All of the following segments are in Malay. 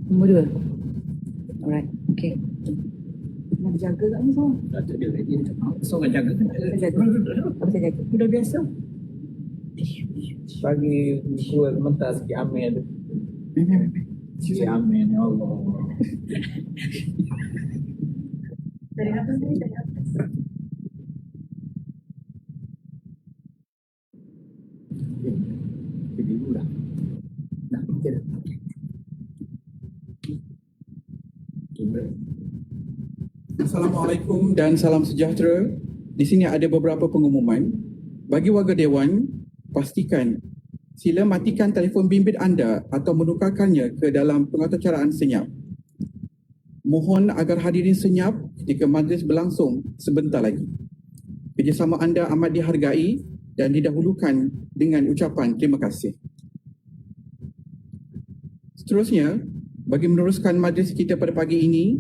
Nombor 2. Alright, okay. Nak jaga kat ni semua? Tak ada lagi. Seorang jaga. Saya jaga. Apa saya jaga? Udah biasa. Bagi gua sebentar sikit amin tu. Si amin, ya Allah. Dari apa tadi? Dari apa? Jadi dulu dah. Nak fikir. Assalamualaikum dan salam sejahtera. Di sini ada beberapa pengumuman. Bagi warga Dewan, pastikan sila matikan telefon bimbit anda atau menukarkannya ke dalam pengaturcaraan senyap. Mohon agar hadirin senyap ketika majlis berlangsung sebentar lagi. Kerjasama anda amat dihargai dan didahulukan dengan ucapan terima kasih. Seterusnya, bagi meneruskan majlis kita pada pagi ini,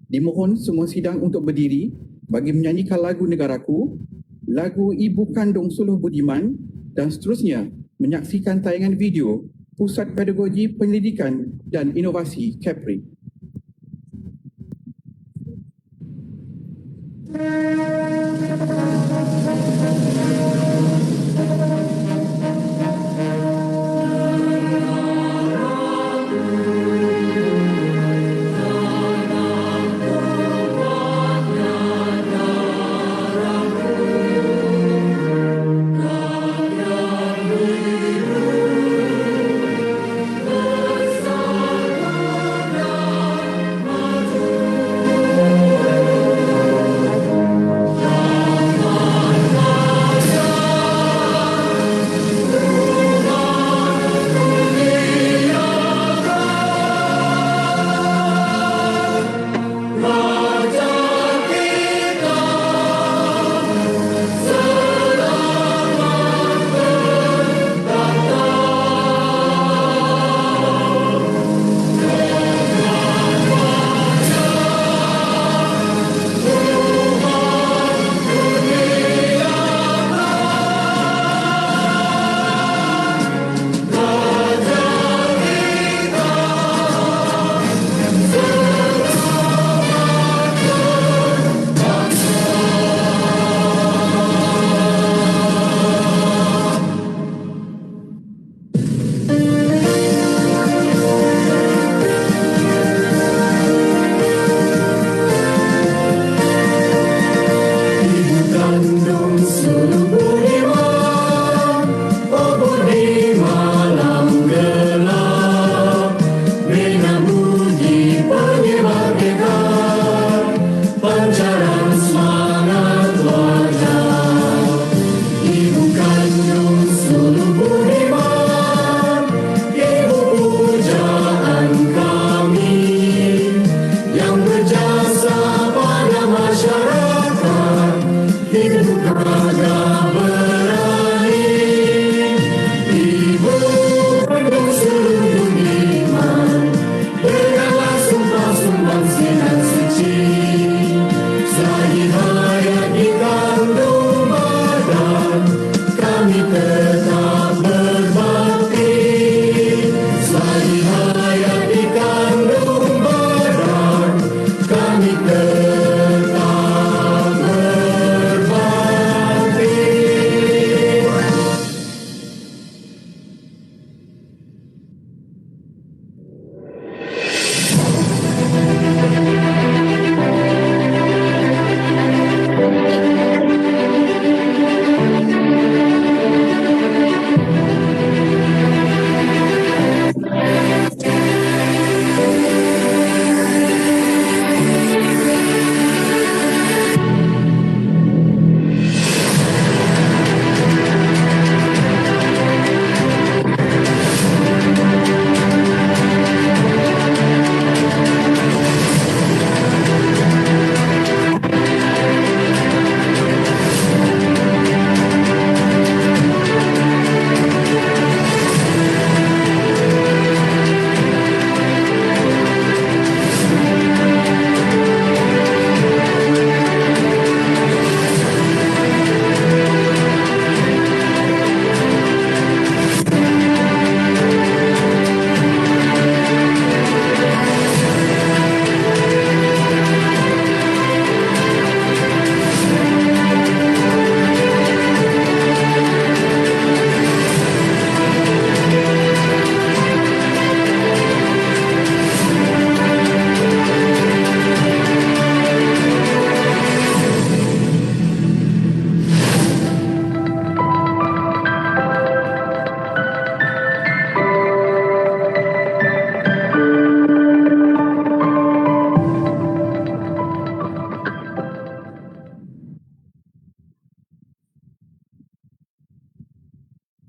dimohon semua sidang untuk berdiri bagi menyanyikan lagu Negaraku, lagu Ibu Kandung Suluh Budiman dan seterusnya menyaksikan tayangan video Pusat Pedagogi Penyelidikan dan Inovasi Kepri.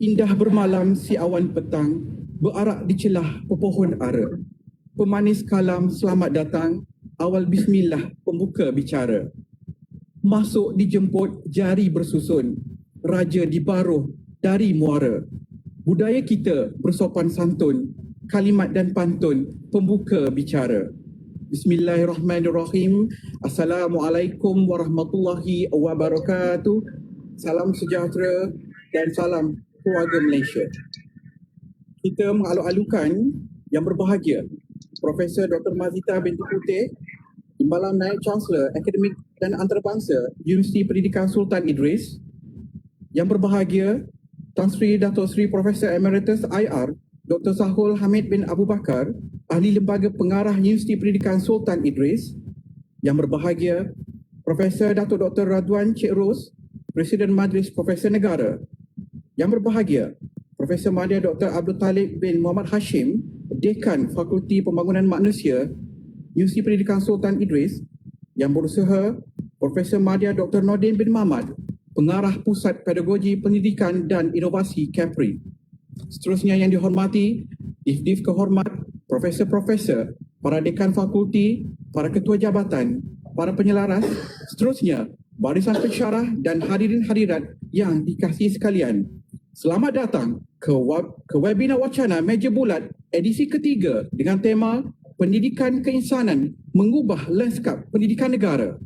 Indah bermalam si awan petang, berarak di celah pepohon ara. Pemanis kalam selamat datang, awal bismillah pembuka bicara. Masuk dijemput jari bersusun, raja dibaruh dari muara. Budaya kita bersopan santun, kalimat dan pantun pembuka bicara. Bismillahirrahmanirrahim. Assalamualaikum warahmatullahi wabarakatuh. Salam sejahtera dan salam keluarga Malaysia. Kita mengalu-alukan yang berbahagia Profesor Dr. Mazita binti Putih, Timbalan Naib Chancellor Akademik dan Antarabangsa Universiti Pendidikan Sultan Idris, yang berbahagia Tan Sri Dato' Sri Profesor Emeritus IR Dr. Sahul Hamid bin Abu Bakar, Ahli Lembaga Pengarah Universiti Pendidikan Sultan Idris, yang berbahagia Profesor Dato' Dr. Radwan Cik Ros, Presiden Majlis Profesor Negara, yang berbahagia Profesor Madya Dr. Abdul Talib bin Muhammad Hashim, Dekan Fakulti Pembangunan Manusia Universiti Pendidikan Sultan Idris, yang berusaha Profesor Madya Dr. Nordin bin Mahmad, Pengarah Pusat Pedagogi Pendidikan dan Inovasi Capri. Seterusnya yang dihormati Dif-Dif Kehormat, Profesor-Profesor, para Dekan Fakulti, para Ketua Jabatan, para penyelaras, seterusnya barisan pensyarah dan hadirin-hadirat yang dikasihi sekalian. Selamat datang ke webinar wacana Meja Bulat edisi ketiga dengan tema Pendidikan Keinsanan Mengubah Lanskap Pendidikan Negara.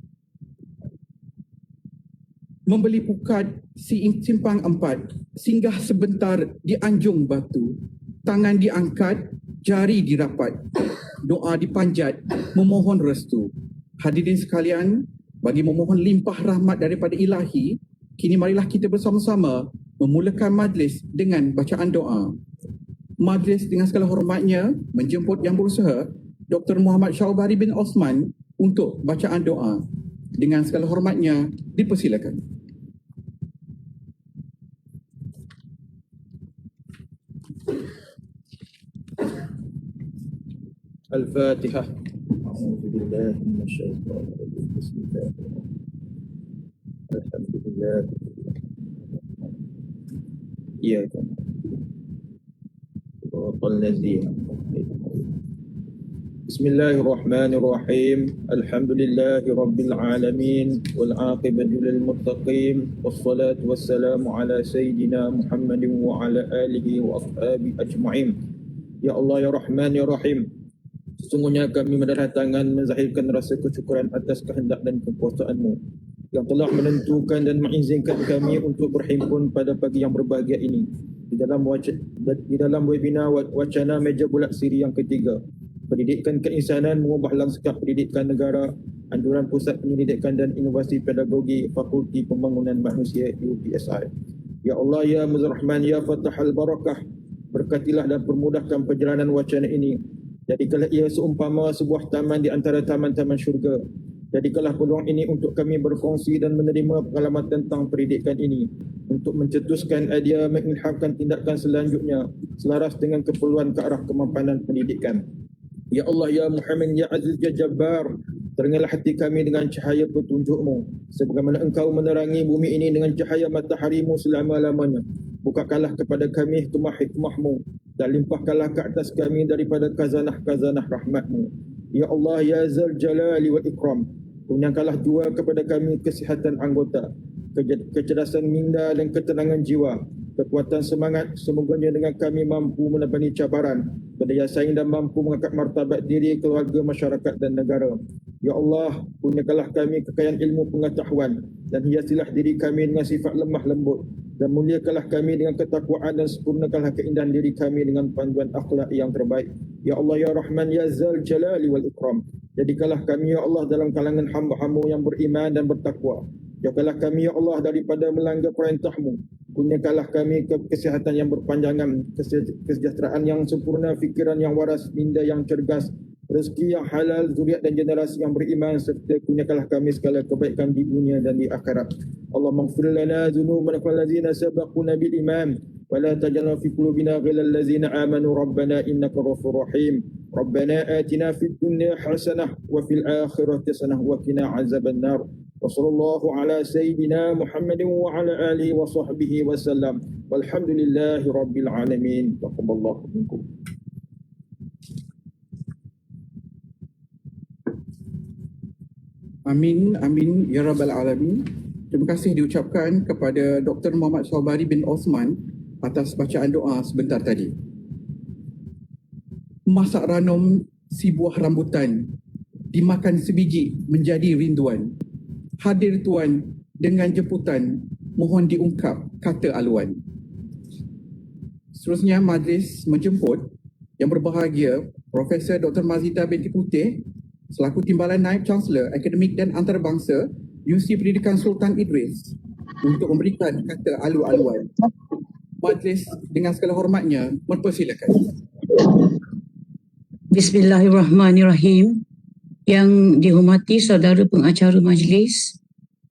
Membeli pukat Simpang 4, singgah sebentar di Anjung Batu, tangan diangkat, jari dirapat, doa dipanjat, memohon restu. Hadirin sekalian, bagi memohon limpah rahmat daripada Ilahi, kini marilah kita bersama-sama memulakan majlis dengan bacaan doa. Majlis dengan segala hormatnya menjemput yang berusaha Dr. Muhammad Syahbari bin Osman untuk bacaan doa. Dengan segala hormatnya dipersilakan. Al-Fatihah. A'udzubillahi minasyaitonir rajim. Bismillahirrahmanirrahim. Alhamdulillah. Iyyaka Bismillahirrahmanirrahim. Alhamdulillahi rabbil alamin wal aqibatu lil muttaqin wassalatu wassalamu ala sayyidina Muhammadin wa ala alihi wa ashabihi ajma'in. Ya Allah ya Rahman ya Rahim, sesungguhnya kami mendatangkan menzahirkan rasa kesyukuran atas kehendak dan kekuasaan-Mu yang telah menentukan dan mengizinkan kami untuk berhimpun pada pagi yang berbahagia ini di dalam webinar wacana Meja Bulat siri yang ketiga, Pendidikan Keinsanan Mengubah Lanskap Pendidikan Negara, Anjuran Pusat Pendidikan dan Inovasi Pedagogi Fakulti Pembangunan Manusia UPSI. Ya Allah ya Muzrahman ya Fatahal Barakah, berkatilah dan permudahkan perjalanan wacana ini. Jadikanlah ia seumpama sebuah taman di antara taman-taman syurga. Jadikanlah peluang ini untuk kami berkongsi dan menerima pengalaman tentang pendidikan ini, untuk mencetuskan idea mengilhamkan tindakan selanjutnya selaras dengan keperluan ke arah kemapanan pendidikan. Ya Allah ya Muhammad ya Aziz ya Jabbar, terangilah hati kami dengan cahaya petunjuk-Mu sebagaimana Engkau menerangi bumi ini dengan cahaya matahari-Mu selama-lamanya. Bukakanlah kepada kami hikmah-hikmah-Mu dan limpahkanlah ke atas kami daripada khazanah-khazanah rahmat-Mu. Ya Allah ya Zal Jalali wal Ikram, kurniakanlah jua kepada kami kesihatan anggota, kecerdasan minda dan ketenangan jiwa, kekuatan semangat, semoganya dengan kami mampu menepani cabaran, berdaya saing dan mampu mengangkat martabat diri, keluarga, masyarakat dan negara. Ya Allah, kurniakanlah kami kekayaan ilmu pengetahuan dan hiasilah diri kami dengan sifat lemah lembut, dan muliakanlah kami dengan ketakwaan dan sempurnakanlah keindahan diri kami dengan panduan akhlak yang terbaik. Ya Allah ya Rahman ya Zal Jalali wal Ikram, jadikanlah kami ya Allah dalam kalangan hamba-Hamba yang beriman dan bertakwa. Jagalah kami ya Allah daripada melanggar perintah-Mu. Kurniakanlah kami kesihatan yang berpanjangan, kesejahteraan yang sempurna, fikiran yang waras, minda yang cergas, rezeki yang halal, zuriat dan generasi yang beriman, serta kurniakanlah kami segala kebaikan di dunia dan di akhirat. Allahumma ighfir lana dhunubana wallazina sabaquna bil iman wa la taj'al fi qulubina ghillal ladzina amanu rabbana innaka ghafurur rahim. Rabbana atina fid dunya hasanah wa fil akhirati hasanah wa qina azabannar. وصلى الله على سيدنا محمد وعلى آله وصحبه وسلم والحمد لله رب العالمين. تقبل الله منكم. Amin, amin, ya Rabbal Alamin. Terima kasih diucapkan kepada Dr. Muhammad Saubari bin Osman atas bacaan doa sebentar tadi. Masak ranum si buah rambutan, dimakan sebiji menjadi rinduan. Hadir Tuan dengan jemputan, mohon diungkap kata aluan. Seterusnya majlis menjemput Yang berbahagia Profesor Dr. Mazita binti Putih selaku Timbalan Naib Chancellor Akademik dan Antarabangsa Universiti Pendidikan Sultan Idris untuk memberikan kata alu-aluan. Majlis dengan segala hormatnya mempersilakan. Bismillahirrahmanirrahim. Yang dihormati saudara pengacara majlis,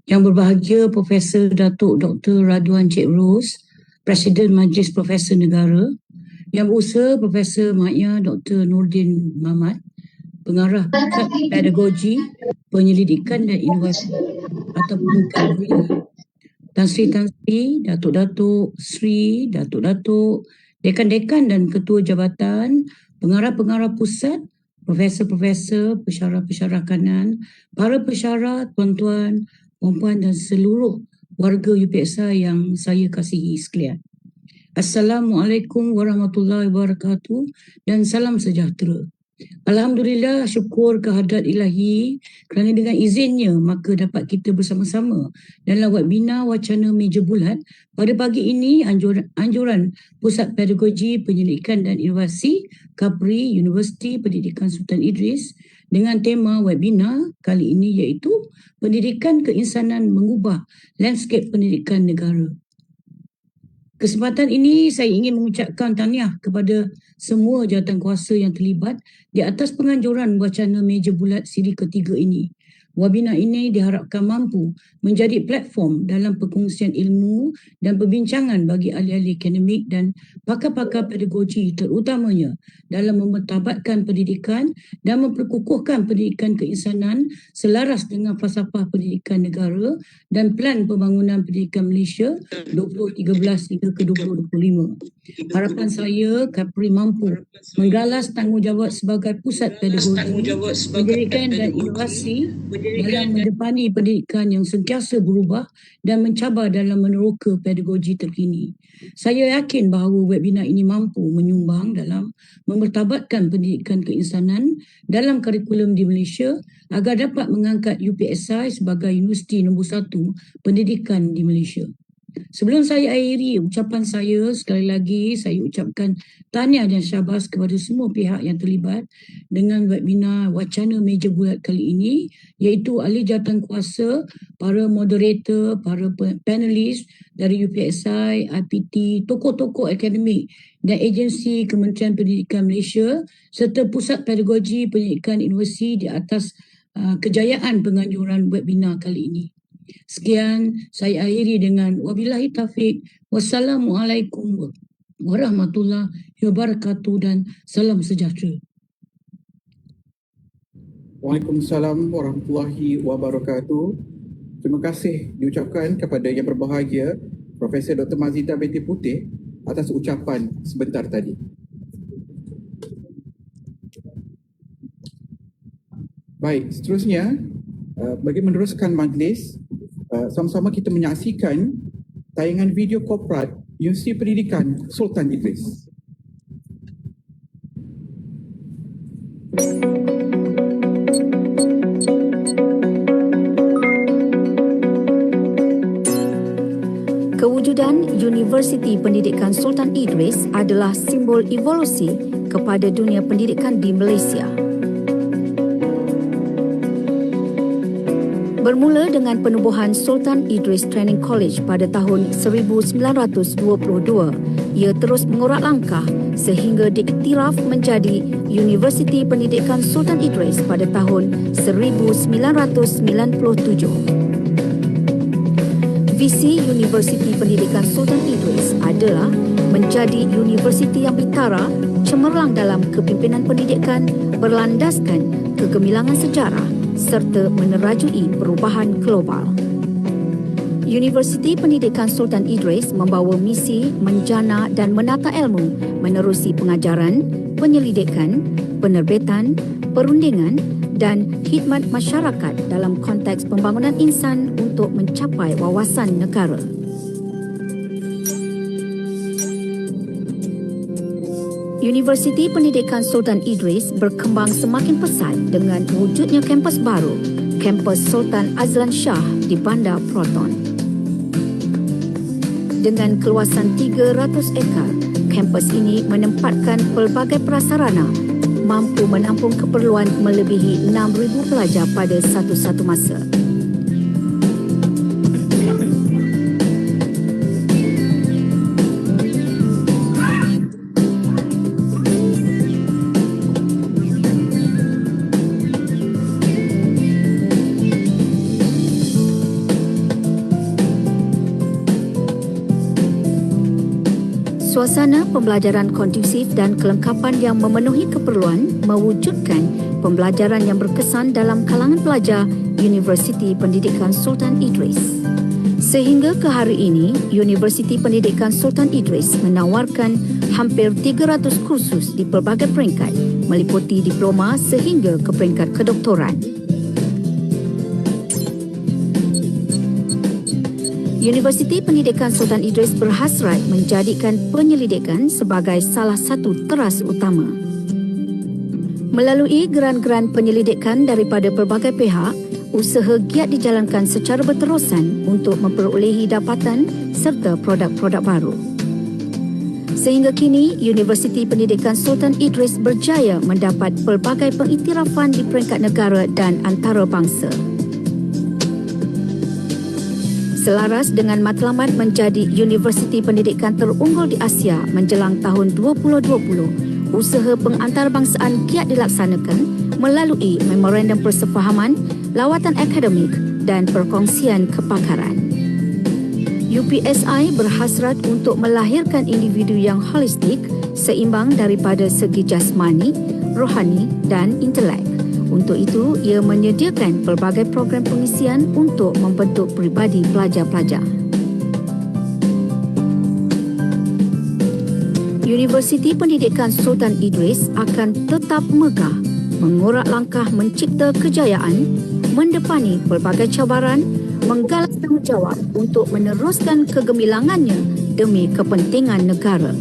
yang berbahagia Profesor Datuk Dr. Radwan Cik Ros, Presiden Majlis Profesor Negara, yang berusaha Profesor Mahia Dr. Nordin Mamat, Pengarah Pusat Pedagogi, Penyelidikan dan Inovasi ataupun KAPRI, Tan Sri, Datuk-Datuk Sri, Datuk-Datuk, Dekan-Dekan dan Ketua Jabatan, Pengarah-Pengarah Pusat, Profesor-Profesor, Pensyarah-Pensyarah Kanan, para pensyarah, tuan-tuan, puan-puan dan seluruh warga UPSI yang saya kasihi sekalian. Assalamualaikum warahmatullahi wabarakatuh dan salam sejahtera. Alhamdulillah, syukur kehadrat ilahi kerana dengan izinnya maka dapat kita bersama-sama dalam webinar wacana meja bulat pada pagi ini anjuran Pusat Pedagogi Penyelidikan dan Inovasi KAPRI Universiti Pendidikan Sultan Idris dengan tema webinar kali ini iaitu Pendidikan Keinsanan Mengubah Landscape Pendidikan Negara. Kesempatan ini saya ingin mengucapkan tahniah kepada semua jawatankuasa yang terlibat di atas penganjuran wacana meja bulat siri ketiga ini. Webinar ini diharapkan mampu menjadi platform dalam perkongsian ilmu dan perbincangan bagi ahli-ahli akademik dan pakar-pakar pedagogi terutamanya dalam memertabatkan pendidikan dan memperkukuhkan pendidikan keinsanan selaras dengan falsafah pendidikan negara dan Pelan Pembangunan Pendidikan Malaysia 2013 hingga ke 2025. Harapan saya KAPRI mampu menggalas tanggungjawab sebagai pusat pedagogi, pendidikan dan inovasi dalam mendepani pendidikan yang sentiasa berubah dan mencabar dalam meneroka pedagogi terkini. Saya yakin bahawa webinar ini mampu menyumbang dalam memertabatkan pendidikan keinsanan dalam kurikulum di Malaysia agar dapat mengangkat UPSI sebagai universiti nombor 1 pendidikan di Malaysia. Sebelum saya akhiri ucapan saya, sekali lagi saya ucapkan tahniah dan syabas kepada semua pihak yang terlibat dengan webinar wacana meja bulat kali ini, iaitu ahli jawatankuasa, para moderator, para panelis dari UPSI, IPT, tokoh-tokoh akademik dan agensi Kementerian Pendidikan Malaysia serta Pusat Pedagogi Pendidikan Inovasi di atas kejayaan penganjuran webinar kali ini. Sekian, saya akhiri dengan wabillahi taufik. Wassalamualaikum warahmatullahi wabarakatuh dan salam sejahtera. Waalaikumsalam warahmatullahi wabarakatuh. Terima kasih diucapkan kepada yang berbahagia Profesor Dr. Mazita binti Putih atas ucapan sebentar tadi. Baik, seterusnya bagi meneruskan majlis, sama-sama kita menyaksikan tayangan video korporat Universiti Pendidikan Sultan Idris. Kewujudan Universiti Pendidikan Sultan Idris adalah simbol evolusi kepada dunia pendidikan di Malaysia. Bermula dengan penubuhan Sultan Idris Training College pada tahun 1922, ia terus mengurat langkah sehingga diiktiraf menjadi Universiti Pendidikan Sultan Idris pada tahun 1997. Visi Universiti Pendidikan Sultan Idris adalah menjadi universiti yang bitara, cemerlang dalam kepimpinan pendidikan berlandaskan kegemilangan sejarah serta menerajui perubahan global. Universiti Pendidikan Sultan Idris membawa misi menjana dan menata ilmu menerusi pengajaran, penyelidikan, penerbitan, perundingan dan khidmat masyarakat dalam konteks pembangunan insan untuk mencapai wawasan negara. Universiti Pendidikan Sultan Idris berkembang semakin pesat dengan wujudnya kampus baru, Kampus Sultan Azlan Shah di Bandar Proton. Dengan keluasan 300 ekar, kampus ini menempatkan pelbagai prasarana mampu menampung keperluan melebihi 6,000 pelajar pada satu-satu masa. Suasana pembelajaran kondusif dan kelengkapan yang memenuhi keperluan mewujudkan pembelajaran yang berkesan dalam kalangan pelajar Universiti Pendidikan Sultan Idris. Sehingga ke hari ini, Universiti Pendidikan Sultan Idris menawarkan hampir 300 kursus di pelbagai peringkat, meliputi diploma sehingga ke peringkat kedoktoran. Universiti Pendidikan Sultan Idris berhasrat menjadikan penyelidikan sebagai salah satu teras utama. Melalui geran-geran penyelidikan daripada pelbagai pihak, usaha giat dijalankan secara berterusan untuk memperolehi dapatan serta produk-produk baru. Sehingga kini, Universiti Pendidikan Sultan Idris berjaya mendapat pelbagai pengiktirafan di peringkat negara dan antarabangsa. Selaras dengan matlamat menjadi Universiti Pendidikan terunggul di Asia menjelang tahun 2020, usaha pengantarbangsaan giat dilaksanakan melalui memorandum persefahaman, lawatan akademik dan perkongsian kepakaran. UPSI berhasrat untuk melahirkan individu yang holistik, seimbang daripada segi jasmani, rohani dan intelek. Untuk itu, ia menyediakan pelbagai program pengisian untuk membentuk peribadi pelajar-pelajar. Universiti Pendidikan Sultan Idris akan tetap megah, mengorak langkah mencipta kejayaan, mendepani pelbagai cabaran, menggalas tanggungjawab untuk meneruskan kegemilangannya demi kepentingan negara.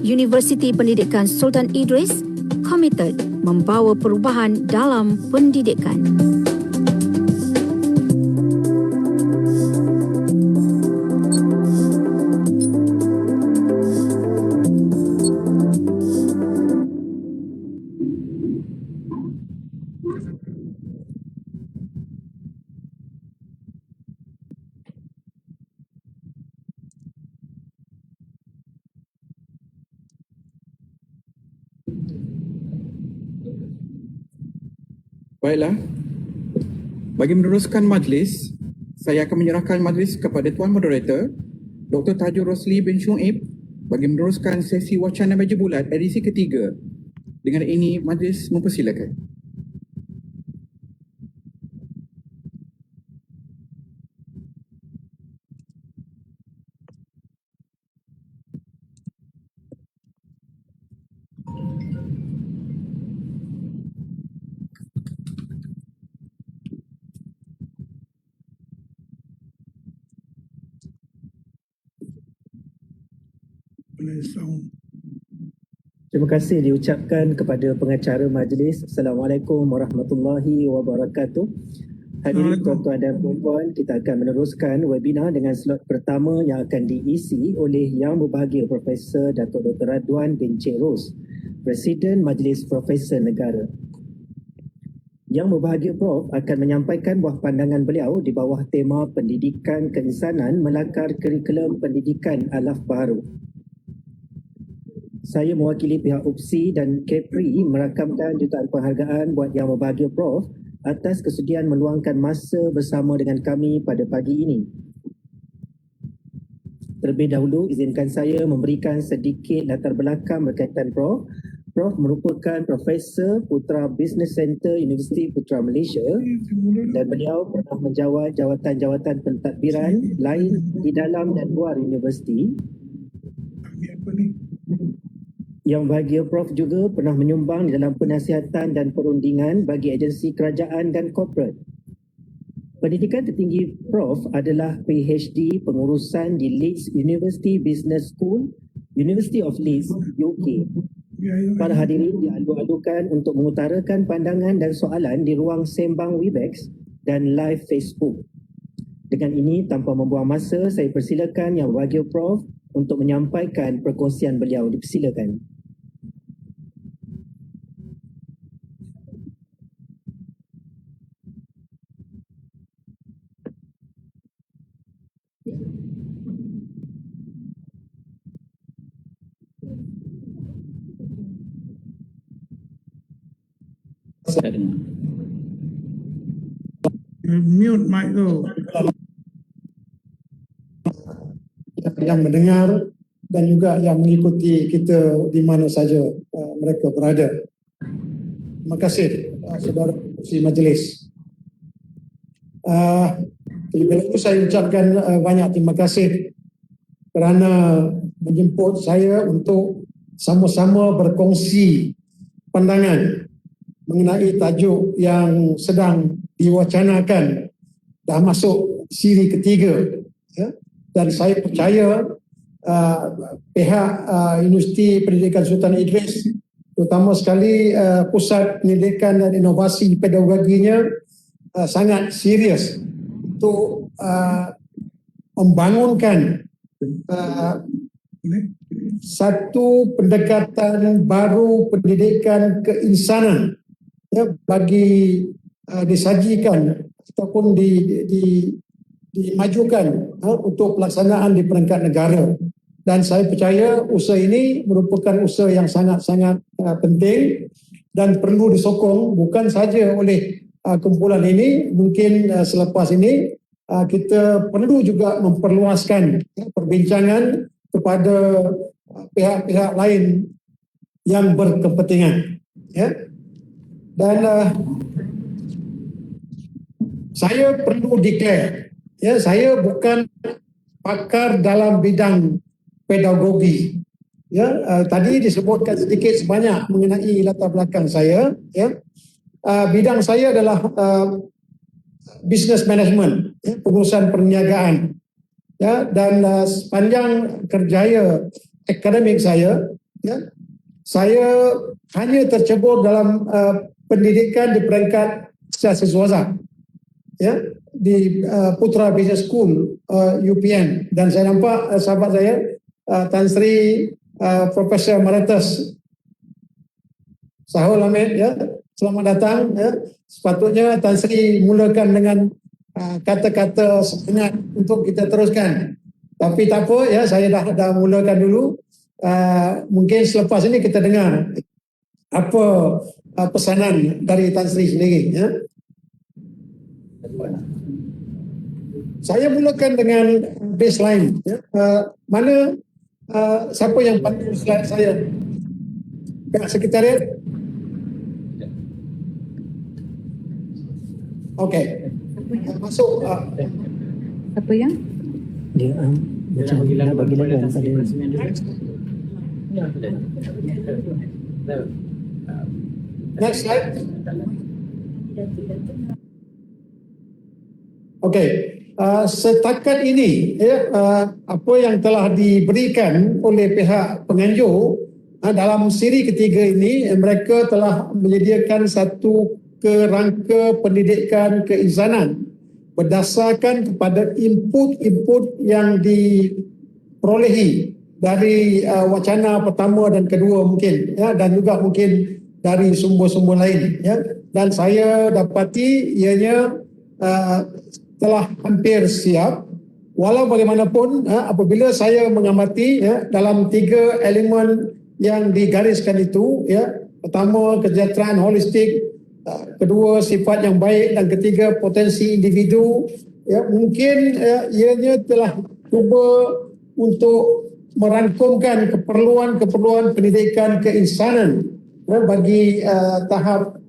Universiti Pendidikan Sultan Idris komited membawa perubahan dalam pendidikan. Baiklah, bagi meneruskan majlis, saya akan menyerahkan majlis kepada Tuan Moderator, Dr. Tajul Rosli bin Syuib bagi meneruskan sesi wacana meja bulat edisi ketiga. Dengan ini, majlis mempersilakan. Terima kasih diucapkan kepada pengacara majlis. Assalamualaikum warahmatullahi wabarakatuh. Hadirin tuan-tuan dan puan-puan, kita akan meneruskan webinar dengan slot pertama yang akan diisi oleh Yang Berbahagia Profesor Datuk Dr. Radwan bin Cik Ros, Presiden Majlis Profesor Negara. Yang Berbahagia Prof akan menyampaikan buah pandangan beliau di bawah tema Pendidikan Keinsanan Melakar Kurikulum Pendidikan Alaf Baharu. Saya mewakili pihak UPSI dan KEPRI merakamkan jutaan penghargaan buat Yang Berbahagia Prof atas kesudian meluangkan masa bersama dengan kami pada pagi ini. Terlebih dahulu, izinkan saya memberikan sedikit latar belakang berkaitan Prof. Prof merupakan Profesor Putra Business Center Universiti Putra Malaysia dan beliau pernah menjawat jawatan-jawatan pentadbiran lain di dalam dan luar universiti. Yang bahagia Prof juga pernah menyumbang dalam penasihatan dan perundingan bagi agensi kerajaan dan korporat. Pendidikan tertinggi Prof adalah PhD pengurusan di Leeds University Business School, University of Leeds, UK. Para hadirin diadu-adukan untuk mengutarakan pandangan dan soalan di ruang sembang Webex dan live Facebook. Dengan ini, tanpa membuang masa, saya persilakan Yang Berbahagia Prof untuk menyampaikan perkongsian beliau. Dipersilakan. Mute mic tu. Yang mendengar dan juga yang mengikuti kita di mana saja mereka berada. Terima kasih saudara si majlis. Terlebih dahulu saya ucapkan banyak terima kasih kerana menjemput saya untuk sama-sama berkongsi pandangan mengenai tajuk yang sedang diwacanakan, dah masuk siri ketiga, ya? Dan saya percaya pihak Universiti Pendidikan Sultan Idris, terutama sekali Pusat Pendidikan dan Inovasi Pedagoginya, sangat serius untuk membangunkan satu pendekatan baru pendidikan keinsanan, ya, bagi disajikan ataupun dimajukan untuk pelaksanaan di peringkat negara. Dan saya percaya usaha ini merupakan usaha yang sangat-sangat penting dan perlu disokong bukan saja oleh kumpulan ini. Mungkin selepas ini kita perlu juga memperluaskan perbincangan kepada pihak-pihak lain yang berkepentingan, ya. Dan saya perlu declare, ya, saya bukan pakar dalam bidang pedagogi. Ya, tadi disebutkan sedikit sebanyak mengenai latar belakang saya. Ya, bidang saya adalah business management, ya, pengurusan perniagaan. Ya, dan sepanjang kerjaya akademik saya, ya, saya hanya tercebur dalam pendidikan di peringkat siasiswasa, ya, di Putra Business School UPN. Dan saya nampak sahabat saya Tan Sri Profesor Emeritus Sahul Hamid, ya, selamat datang, ya. Sepatutnya Tan Sri mulakan dengan kata-kata semangat untuk kita teruskan. Tapi tak apa, ya, saya dah mulakan dulu. Mungkin selepas ini kita dengar apa pesanan dari Tan Sri sendiri, ya. Saya mulakan dengan baseline, ya. Mana siapa yang pandu slide saya? Pihak sekretariat? Okey. Masuk. Apa yang? Dia macam nak bagi lagu pada next slide. Okey. Setakat ini, ya, apa yang telah diberikan oleh pihak penganjur dalam siri ketiga ini, mereka telah menyediakan satu kerangka pendidikan keinsanan berdasarkan kepada input-input yang diperolehi dari wacana pertama dan kedua mungkin, ya, dan juga mungkin dari sumber-sumber lain, ya. Dan saya dapati ianya telah hampir siap. Walau bagaimanapun, apabila saya mengamati, ya, dalam 3 elemen yang digariskan itu, ya, pertama kesejahteraan holistik, kedua sifat yang baik, dan ketiga potensi individu, ya, mungkin ianya telah cuba untuk merangkumkan keperluan-keperluan pendidikan keinsanan bagi tahap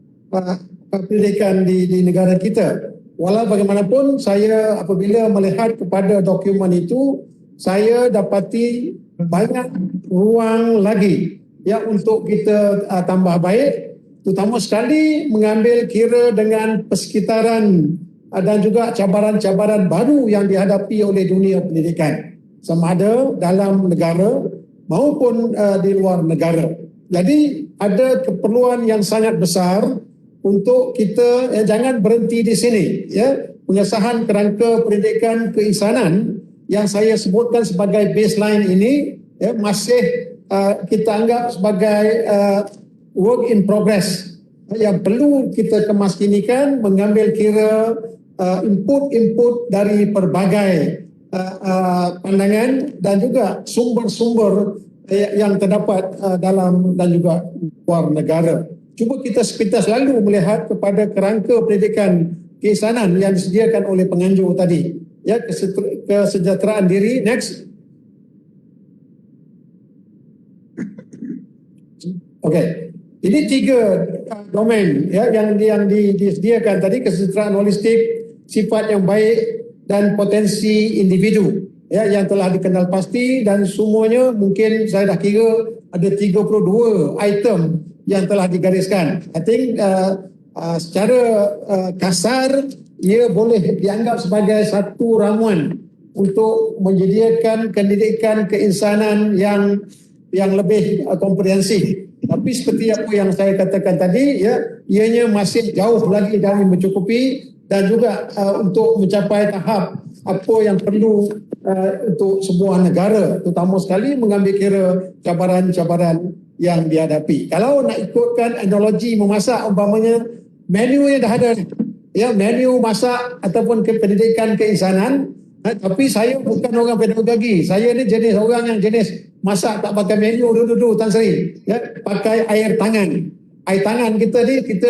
pendidikan di negara kita. Walau bagaimanapun, saya apabila melihat kepada dokumen itu, saya dapati banyak ruang lagi ya untuk kita tambah baik, terutama sekali mengambil kira dengan persekitaran dan juga cabaran-cabaran baru yang dihadapi oleh dunia pendidikan, sama ada dalam negara maupun di luar negara. Jadi ada keperluan yang sangat besar untuk kita jangan berhenti di sini ya. Pengesahan kerangka pendidikan keinsanan yang saya sebutkan sebagai baseline ini ya, masih kita anggap sebagai work in progress yang perlu kita kemaskinikan, mengambil kira input-input dari pelbagai pandangan dan juga sumber-sumber yang terdapat dalam dan juga luar negara. Cuba kita sepintas lalu melihat kepada kerangka pendidikan keinsanan yang disediakan oleh penganjur tadi. Ya, kesejahteraan diri. Next. Okey. Ini 3 domain ya yang disediakan tadi: kesejahteraan holistik, sifat yang baik dan potensi individu. Ya, yang telah dikenal pasti, dan semuanya mungkin saya dah kira ada 32 item yang telah digariskan. I think secara kasar ia boleh dianggap sebagai satu ramuan untuk menyediakan pendidikan keinsanan yang lebih komprehensif. Tapi seperti apa yang saya katakan tadi ya, ianya masih jauh lagi dari mencukupi dan juga untuk mencapai tahap apa yang perlu untuk sebuah negara, terutama sekali mengambil kira cabaran-cabaran yang dihadapi. Kalau nak ikutkan analogi memasak, umpamanya menu yang dah ada ya, menu masak ataupun pendidikan keinsanan, tapi saya bukan orang pedagogi. Saya ni jenis orang yang jenis masak tak pakai menu dulu Tan Sri ya, pakai air tangan. Air tangan kita ni kita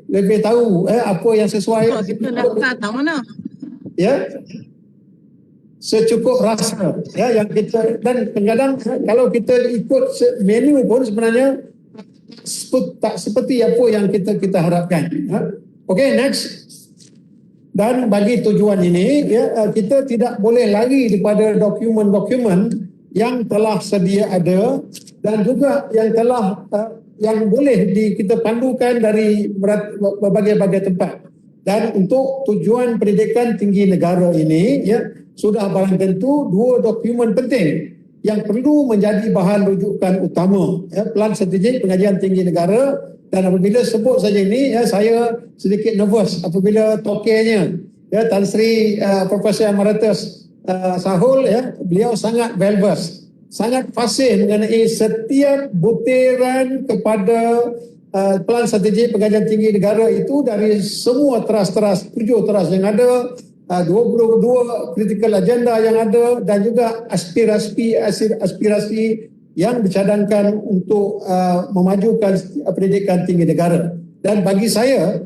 lebih tahu apa yang sesuai. Kita nak tahu mana? Ya, secukup rasa ya yang kita, dan kadang kalau kita ikut menu pun sebenarnya tak seperti apa yang kita harapkan ya. Okey, next. Dan bagi tujuan ini ya, kita tidak boleh lari daripada dokumen-dokumen yang telah sedia ada dan juga yang telah yang boleh kita pandukan dari berbagai-bagai tempat. Dan untuk tujuan pendidikan tinggi negara ini ya, sudah barang tentu 2 dokumen penting yang perlu menjadi bahan rujukan utama ya, Pelan Strategik Pengajian Tinggi Negara. Dan apabila sebut saja ini ya, saya sedikit nervous apabila tokenya ya, Tan Sri Profesor Emeritus Sahul ya, beliau sangat well-versed, sangat fasih mengenai setiap butiran kepada Pelan Strategik Pengajian Tinggi Negara itu, dari semua teras-teras, 7 teras yang ada, 22 critical agenda yang ada, dan juga aspirasi yang dicadangkan untuk memajukan pendidikan tinggi negara. Dan bagi saya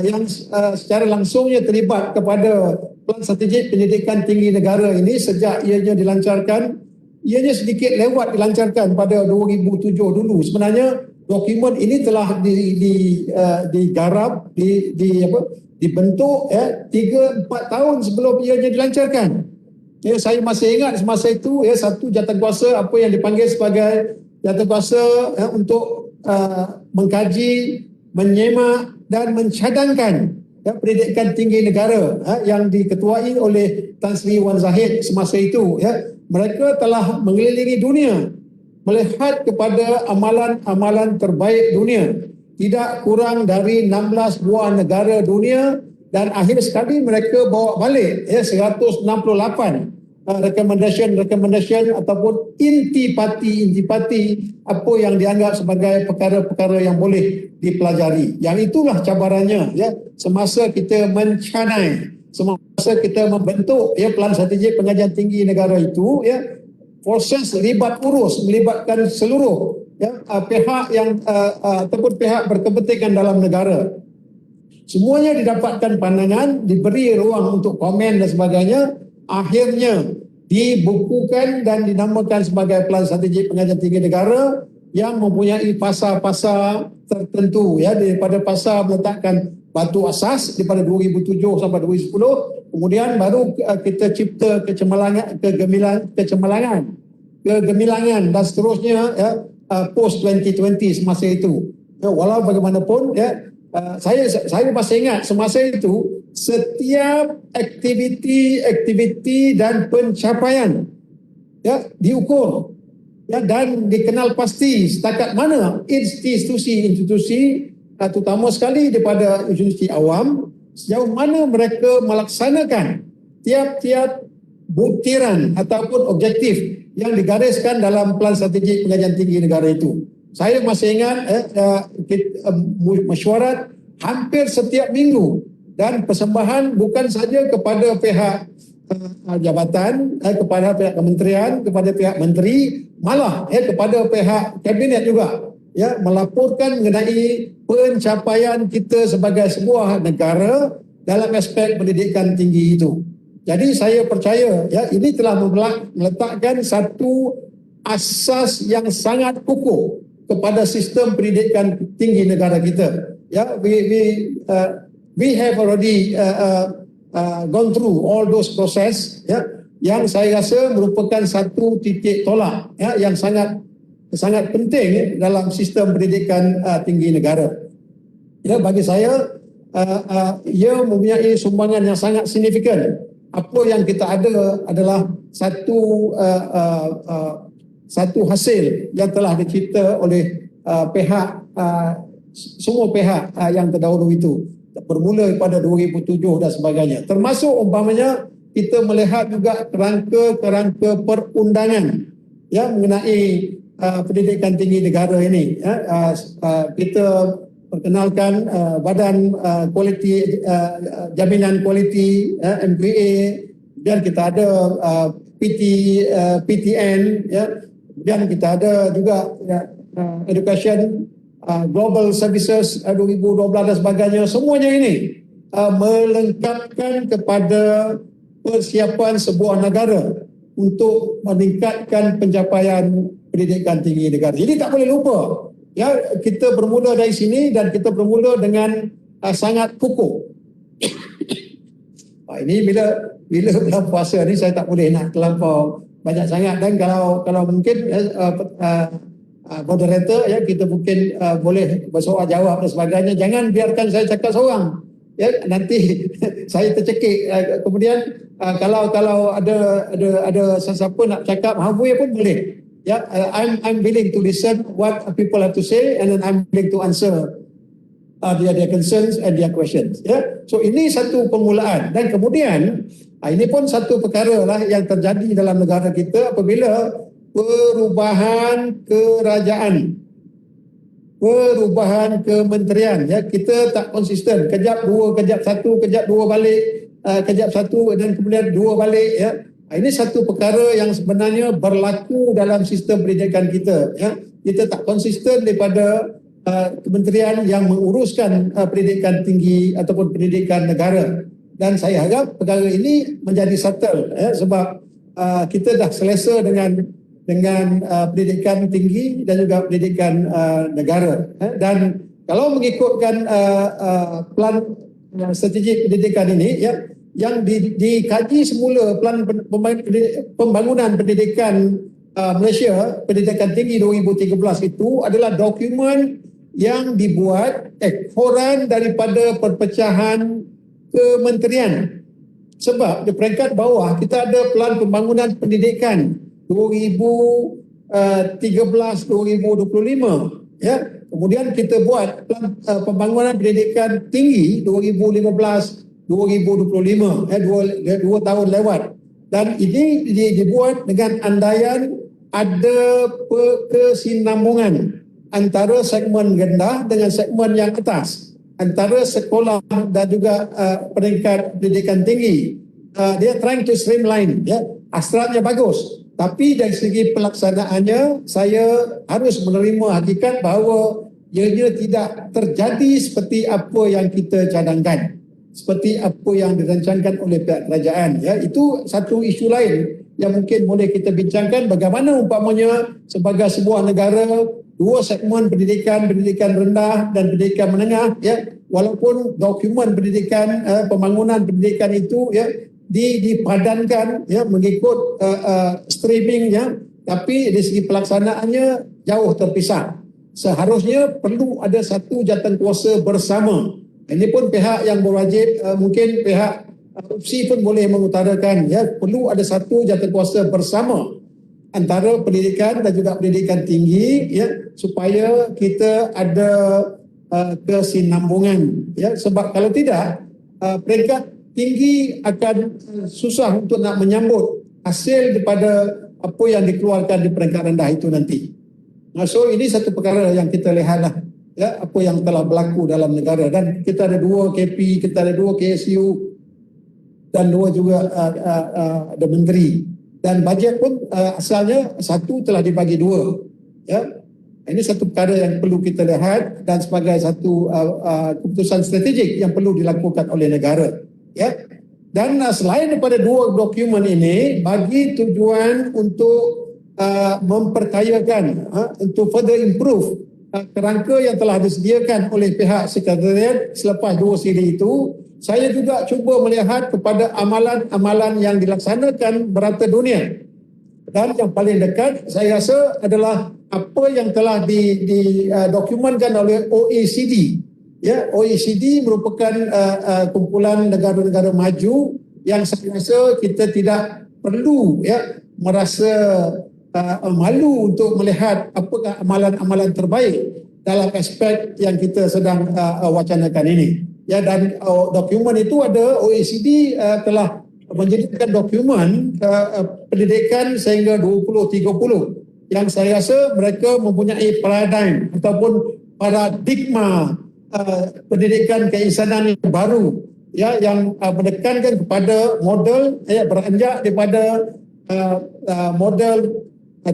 yang secara langsungnya terlibat kepada Pelan Strategik Pendidikan Tinggi Negara ini sejak ianya dilancarkan, ianya sedikit lewat dilancarkan pada 2007 dulu. Sebenarnya dokumen ini telah digarap, dibentuk 3-4 tahun sebelum ianya dilancarkan. Ya, saya masih ingat semasa itu satu jawatankuasa apa yang dipanggil sebagai jawatankuasa untuk mengkaji, menyemak dan mencadangkan pendidikan tinggi negara yang diketuai oleh Tan Sri Wan Zahid semasa itu ya. Mereka telah mengelilingi dunia melihat kepada amalan-amalan terbaik dunia, tidak kurang dari 16 buah negara dunia, dan akhir sekali mereka bawa balik 168 recommendation ataupun intipati apa yang dianggap sebagai perkara-perkara yang boleh dipelajari. Yang itulah cabarannya ya, semasa kita mencanai, semasa kita membentuk Pelan Strategik Pengajian Tinggi Negara itu ya, proses libat urus melibatkan seluruh pihak yang ataupun pihak berkepentingan dalam negara. Semuanya didapatkan pandangan, diberi ruang untuk komen dan sebagainya. Akhirnya dibukukan dan dinamakan sebagai Pelan Strategik Pengajian Tinggi Negara yang mempunyai fasa-fasa tertentu, ya, daripada fasa meletakkan batu asas daripada 2007 sampai 2010, kemudian baru kita cipta kegemilangan dan seterusnya, ya, post 2020 semasa itu. Ya, walau bagaimanapun, ya, saya masih ingat semasa itu setiap aktiviti dan pencapaian, ya, diukur, ya, dan dikenal pasti setakat mana institusi terutama sekali daripada institusi awam, sejauh mana mereka melaksanakan tiap-tiap butiran ataupun objektif yang digariskan dalam Pelan Strategik Pengajian Tinggi Negara itu. Saya masih ingat mesyuarat hampir setiap minggu, dan persembahan bukan saja kepada pihak jabatan, kepada pihak kementerian, kepada pihak menteri, malah kepada pihak kabinet juga, ya, melaporkan mengenai pencapaian kita sebagai sebuah negara dalam aspek pendidikan tinggi itu. Jadi saya percaya, ya, ini telah meletakkan satu asas yang sangat kukuh kepada sistem pendidikan tinggi negara kita. Ya, we have already gone through all those process, ya, yang saya rasa merupakan satu titik tolak, ya, yang sangat penting dalam sistem pendidikan tinggi negara. Ya, bagi saya ia mempunyai sumbangan yang sangat signifikan. Apa yang kita ada adalah satu hasil yang telah dicipta oleh semua pihak yang terdahulu itu, bermula pada 2007 dan sebagainya, termasuk umpamanya kita melihat juga kerangka perundangan, ya, mengenai pendidikan tinggi negara ini, ya. Kita perkenalkan Badan Kualiti Jaminan Kualiti, MKA, dan kita ada PTN, ya, dan kita ada juga, ya, Education Global Services 2012 dan sebagainya. Semuanya ini melengkapkan kepada persiapan sebuah negara untuk meningkatkan pencapaian pendidikan tinggi negara. Jadi tak boleh lupa, ya, kita bermula dari sini dan kita bermula dengan sangat kukuh. Ini bila bulan puasa ni saya tak boleh nak terlampau banyak sangat, dan kalau mungkin moderator, ya, kita mungkin boleh bersoal jawab dan sebagainya. Jangan biarkan saya cakap seorang, ya, nanti saya tercekik. Kemudian kalau ada sesiapa nak cakap halfway pun boleh, ya. I'm willing to listen what people have to say, and then I'm willing to answer their concerns and their questions, ya. So ini satu permulaan, dan kemudian ini pun satu perkara lah yang terjadi dalam negara kita apabila perubahan kerajaan, perubahan kementerian, ya, kita tak konsisten, kejap satu, kejap dua balik, kejap satu dan kemudian dua balik, ya. Ini satu perkara yang sebenarnya berlaku dalam sistem pendidikan kita, ya. Kita tak konsisten daripada kementerian yang menguruskan pendidikan tinggi ataupun pendidikan negara, dan saya harap perkara ini menjadi settle, ya, sebab kita dah selesa dengan pendidikan tinggi dan juga pendidikan negara, dan kalau mengikutkan plan strategik pendidikan ini, ya, yang dikaji semula plan pembangunan pendidikan Malaysia, pendidikan tinggi 2013 itu adalah dokumen yang dibuat ekoran daripada perpecahan kementerian. Sebab di peringkat bawah kita ada plan pembangunan pendidikan 2013-2025, ya. Kemudian kita buat plan pembangunan pendidikan tinggi 2015-2025, dua tahun lewat, dan ini dibuat dengan andaian ada kesinambungan antara segmen rendah dengan segmen yang atas, antara sekolah dan juga peringkat pendidikan tinggi. Dia trying to streamline, ya. Hasratnya bagus, tapi dari segi pelaksanaannya saya harus menerima hakikat bahawa ianya tidak terjadi seperti apa yang kita cadangkan, seperti apa yang dirancangkan oleh pihak kerajaan, ya. Itu satu isu lain yang mungkin boleh kita bincangkan, bagaimana umpamanya sebagai sebuah negara dua segmen pendidikan, pendidikan rendah dan pendidikan menengah, ya, walaupun dokumen pendidikan, pembangunan pendidikan itu, ya, dipadankan, ya, mengikut streamingnya, tapi dari segi pelaksanaannya jauh terpisah. Seharusnya perlu ada satu jawatankuasa bersama. Ini pun pihak yang berwajib, mungkin pihak UPSI pun boleh mengutarakan, ya, perlu ada satu jawatankuasa bersama antara pendidikan dan juga pendidikan tinggi, ya, supaya kita ada kesinambungan, ya, sebab kalau tidak peringkat tinggi akan susah untuk nak menyambut hasil daripada apa yang dikeluarkan di peringkat rendah itu nanti. So ini satu perkara yang kita lihatlah, ya, apa yang telah berlaku dalam negara, dan kita ada 2 KP, kita ada 2 KSU dan 2 juga ada menteri, dan bajet pun asalnya 1 telah dibagi 2, ya. Ini satu perkara yang perlu kita lihat dan sebagai satu keputusan strategik yang perlu dilakukan oleh negara, ya. Dan selain daripada 2 dokumen ini, bagi tujuan untuk memperkayakan, untuk further improve kerangka yang telah disediakan oleh pihak sekretariat selepas 2 siri itu, saya juga cuba melihat kepada amalan-amalan yang dilaksanakan merata dunia. Dan yang paling dekat saya rasa adalah apa yang telah didokumenkan oleh OECD. Ya, OECD merupakan kumpulan negara-negara maju yang saya rasa kita tidak perlu, ya, merasa malu untuk melihat apakah amalan-amalan terbaik dalam aspek yang kita sedang wacanakan ini. Ya, dan dokumen itu ada, OECD telah menjadikan dokumen pendidikan sehingga 2030 yang saya rasa mereka mempunyai paradigm ataupun paradigma pendidikan keinsanan yang baru, ya, yang menekankan kepada model, ya, beranjak daripada model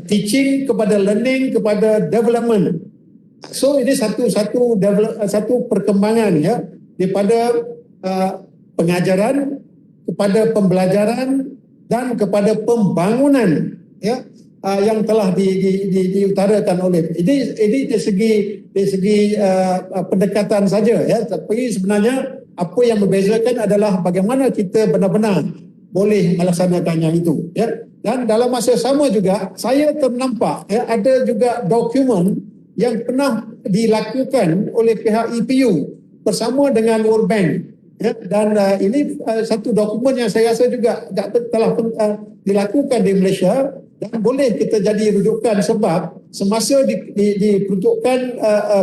teaching kepada learning kepada development. So ini satu perkembangan, ya, daripada pengajaran kepada pembelajaran dan kepada pembangunan, ya, yang telah diutarakan oleh ini dari segi pendekatan saja, ya, tapi sebenarnya apa yang membezakan adalah bagaimana kita benar-benar boleh melaksanakannya itu, ya. Dan dalam masa sama juga saya ternampak, ya, ada juga dokumen yang pernah dilakukan oleh pihak EPU bersama dengan World Bank, ya, dan ini satu dokumen yang saya rasa juga telah dilakukan di Malaysia dan boleh kita jadi rujukan, sebab semasa diperuntukkan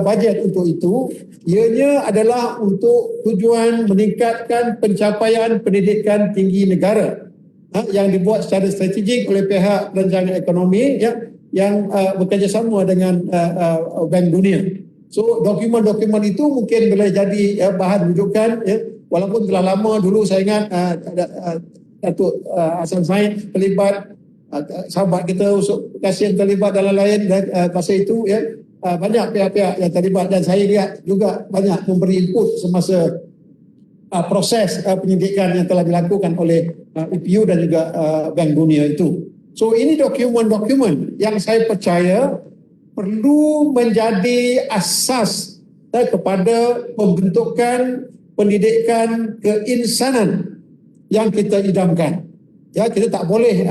bajet untuk itu, ianya adalah untuk tujuan meningkatkan pencapaian pendidikan tinggi negara, yang dibuat secara strategik oleh pihak perancangan ekonomi, ya, yang bekerjasama dengan Bank Dunia. So dokumen-dokumen itu mungkin boleh jadi bahan rujukan, ya, walaupun telah lama dulu saya ingat Datuk Hassan Said terlibat, sahabat kita Usop Kasim terlibat dalam lain, dan masa itu, ya, banyak pihak-pihak yang terlibat, dan saya lihat juga banyak memberi input semasa proses penyidikan yang telah dilakukan oleh EPU dan juga Bank Dunia itu. So ini dokumen-dokumen yang saya percaya perlu menjadi asas kepada pembentukan pendidikan keinsanan yang kita idamkan. Ya, kita tak boleh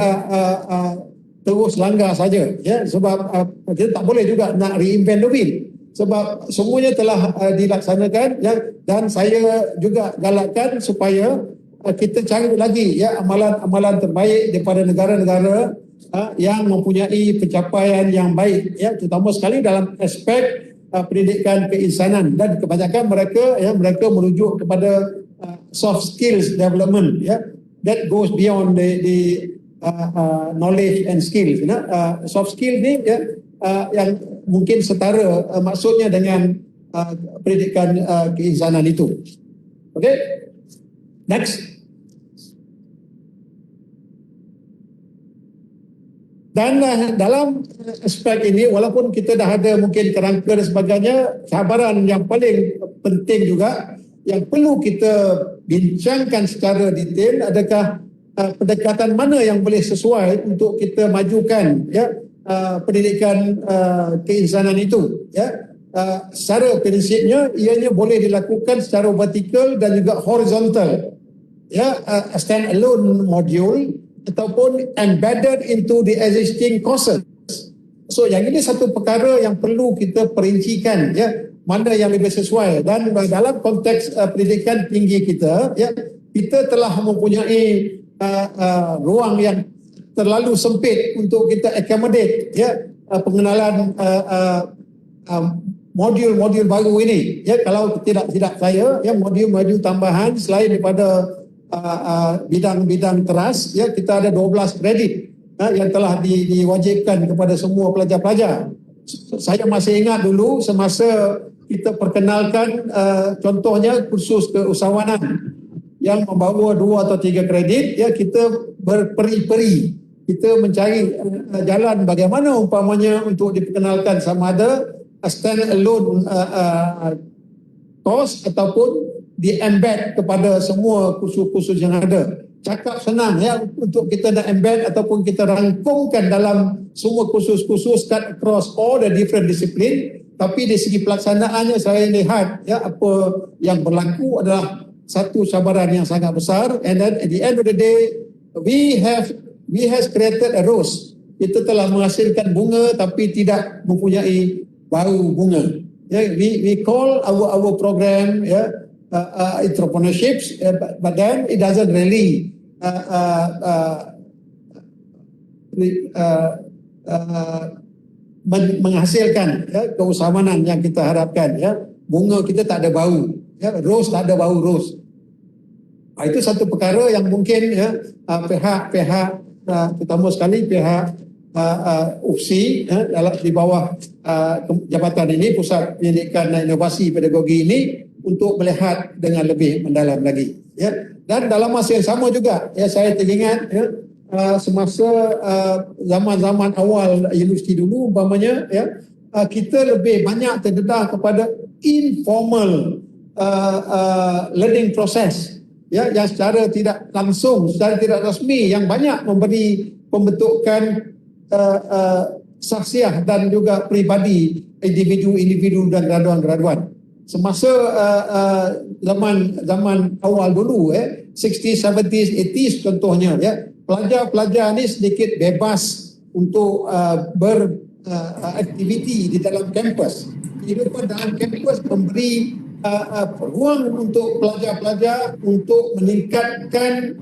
terus langgar saja, ya, sebab kita tak boleh juga nak reinvent the wheel, sebab semuanya telah dilaksanakan, ya, dan saya juga galakkan supaya kita cari lagi, ya, amalan-amalan terbaik daripada negara-negara yang mempunyai pencapaian yang baik, ya, terutama sekali dalam aspek pendidikan keinsanan, dan kebanyakan mereka, ya, mereka merujuk kepada soft skills development, ya, that goes beyond the knowledge and skills. Soft skill ni, ya, yang mungkin setara maksudnya dengan pendidikan keinsanan itu. Okay, next. Dan dalam aspek ini, walaupun kita dah ada mungkin kerangka dan sebagainya, cabaran yang paling penting juga yang perlu kita bincangkan secara detail, adakah pendekatan mana yang boleh sesuai untuk kita majukan, ya, pendidikan keinsanan itu, ya. Secara prinsipnya ianya boleh dilakukan secara vertikal dan juga horizontal, ya, a stand alone module ataupun embedded into the existing courses. So yang ini satu perkara yang perlu kita perincikan, ya, mana yang lebih sesuai. Dan dalam konteks pendidikan tinggi kita, ya, kita telah mempunyai ruang yang terlalu sempit untuk kita accommodate, ya, pengenalan modul-modul baru ini. Ya, kalau tidak saya, ya, modul-modul tambahan selain daripada bidang-bidang teras, ya, kita ada 12 kredit yang telah diwajibkan kepada semua pelajar-pelajar. Saya masih ingat dulu semasa kita perkenalkan contohnya kursus keusahawanan yang membawa 2 atau 3 kredit, ya, kita berperi-peri. Kita mencari jalan bagaimana umpamanya untuk diperkenalkan sama ada stand alone course ataupun di-embed kepada semua kursus-kursus yang ada. Cakap senang, ya, untuk kita nak embed ataupun kita rangkumkan dalam semua kursus-kursus cut across all the different discipline, tapi di segi pelaksanaannya saya lihat, ya, apa yang berlaku adalah satu cabaran yang sangat besar. And then at the end of the day, we have created a rose. Kita telah menghasilkan bunga tapi tidak mempunyai bau bunga. Yeah, we call our program, yeah, entrepreneurships, but then it doesn't really menghasilkan, ya, keusahawanan yang kita harapkan. Ya, bunga kita tak ada bau, ya, rose tak ada bau rose. Itu satu perkara yang mungkin, ya, pihak terutama sekali pihak UPSI, ya, di bawah jabatan ini, Pusat Pendidikan dan Inovasi Pedagogi ini, untuk melihat dengan lebih mendalam lagi. Ya. Dan dalam masa yang sama juga, ya, saya teringat, ya, semasa zaman-zaman awal universiti dulu umpamanya, ya, kita lebih banyak terdedah kepada informal learning process, ya, yang secara tidak langsung, secara tidak rasmi, yang banyak memberi pembentukan saksiah dan juga pribadi individu-individu dan graduan-graduan. Semasa zaman awal dulu, 60s, 70s, 80s contohnya, ya, pelajar-pelajar ni sedikit bebas untuk beraktiviti di dalam kampus. Kehidupan dalam kampus memberi ruang untuk pelajar-pelajar untuk meningkatkan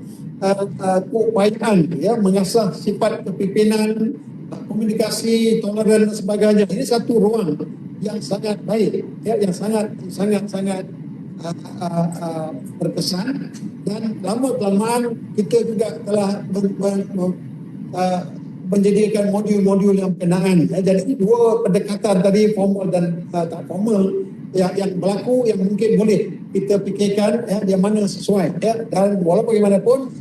keupayaan, ya, mengasah sifat kepimpinan, komunikasi, toleran dan sebagainya. Ini satu ruang yang sangat baik, ya, yang sangat berkesan. Dan lama-kelamaan kita juga telah menjadikan modul-modul yang berkenaan. Ya, jadi dua pendekatan tadi, formal dan tak formal, yang berlaku, yang mungkin boleh kita fikirkan, ya, yang mana sesuai. Ya. Dan walaupun bagaimanapun,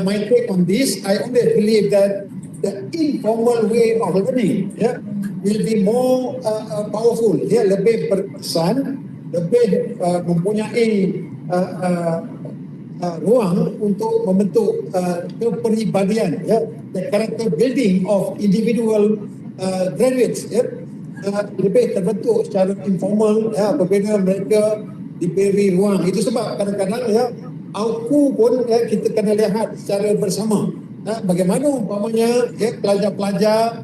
my take on this, I only believe that the informal way of learning, ya, will be more powerful, ya, lebih berkesan, lebih mempunyai ruang untuk membentuk kepribadian, ya, the character building of individual graduates, ya, lebih terbentuk secara informal, ya, apabila mereka diberi ruang. Itu sebab kadang-kadang, ya, aku pun, ya, kita kena lihat secara bersama, ya, bagaimana umpamanya, ya, pelajar-pelajar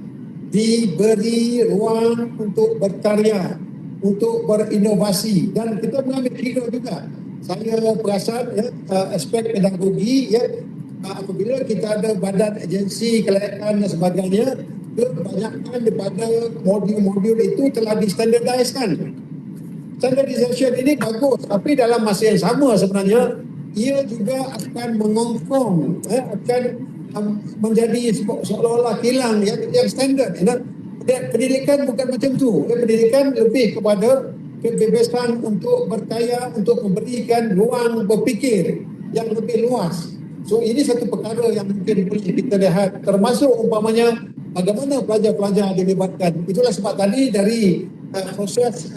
diberi ruang untuk berkarya, untuk berinovasi, dan kita mengambil kira juga. Saya perasan, ya, aspek pedagogi, ya, apabila kita ada badan agensi kelayakan dan sebagainya, kebanyakan daripada modul-modul itu telah distandardisekan. Standardization ini bagus, tapi dalam masa yang sama sebenarnya ia juga akan mengongkong, akan menjadi seolah-olah hilang yang standard. Pendidikan bukan macam tu. Pendidikan lebih kepada kebebasan untuk berkaya, untuk memberikan ruang berfikir yang lebih luas. So ini satu perkara yang mungkin boleh kita lihat, termasuk umpamanya bagaimana pelajar-pelajar dilibatkan. Itulah sebab tadi dari proses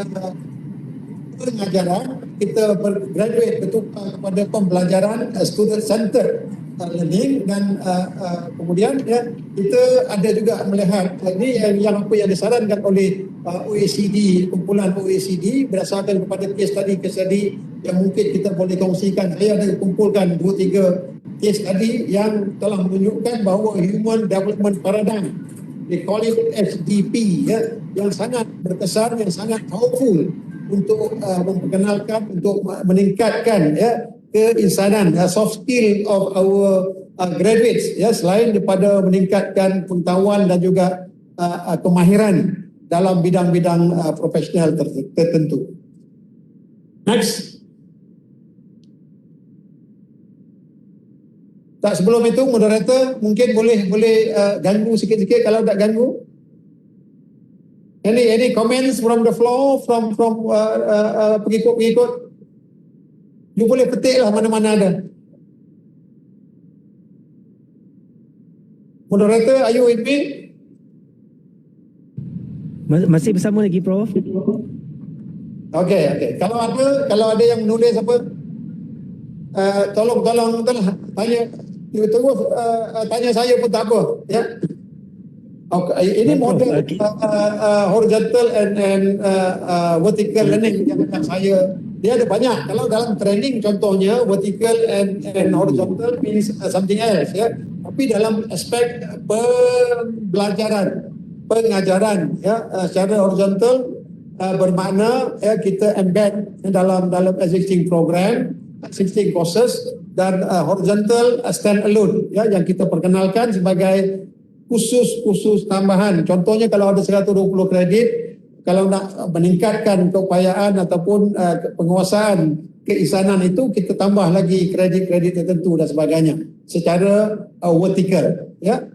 pengajaran kita bergraduate bertukar kepada pembelajaran student center. learning dan kemudian ya kita ada juga melihat ini yang apa yang disarankan oleh OECD, kumpulan OECD berdasarkan kepada case study yang mungkin kita boleh kongsikan. Saya ada kumpulkan 2-3 case study yang telah menunjukkan bahawa Human Development Paradigm, they call it HDP, ya, yang sangat berkesan, yang sangat powerful untuk memperkenalkan, untuk meningkatkan ya keinsanan, soft skill of our graduates, ya, selain daripada meningkatkan pengetahuan dan juga kemahiran dalam bidang-bidang profesional tertentu. Next. Tak, sebelum itu moderator mungkin boleh ganggu sikit-sikit kalau tak ganggu. Any comments from the floor from pengikut-pengikut? You boleh petik lah mana-mana ada. Moderator, are you with me? Masih bersama lagi, Prof. Okay. Kalau ada yang menulis apa, tolong tanya. Terus tanya saya pun tak apa, ya. Okay. Ini model horizontal and vertical learning yang saya, dia ada banyak. Kalau dalam training contohnya vertical and horizontal means something else, ya. Tapi dalam aspek pembelajaran, pengajaran, ya, secara horizontal bermakna ya kita embed dalam existing program, existing courses, dan horizontal stand alone, ya, yang kita perkenalkan sebagai khusus tambahan. Contohnya kalau ada 120 kredit, kalau nak meningkatkan keupayaan ataupun penguasaan keinsanan itu, kita tambah lagi kredit-kredit tertentu dan sebagainya secara vertikal, ya.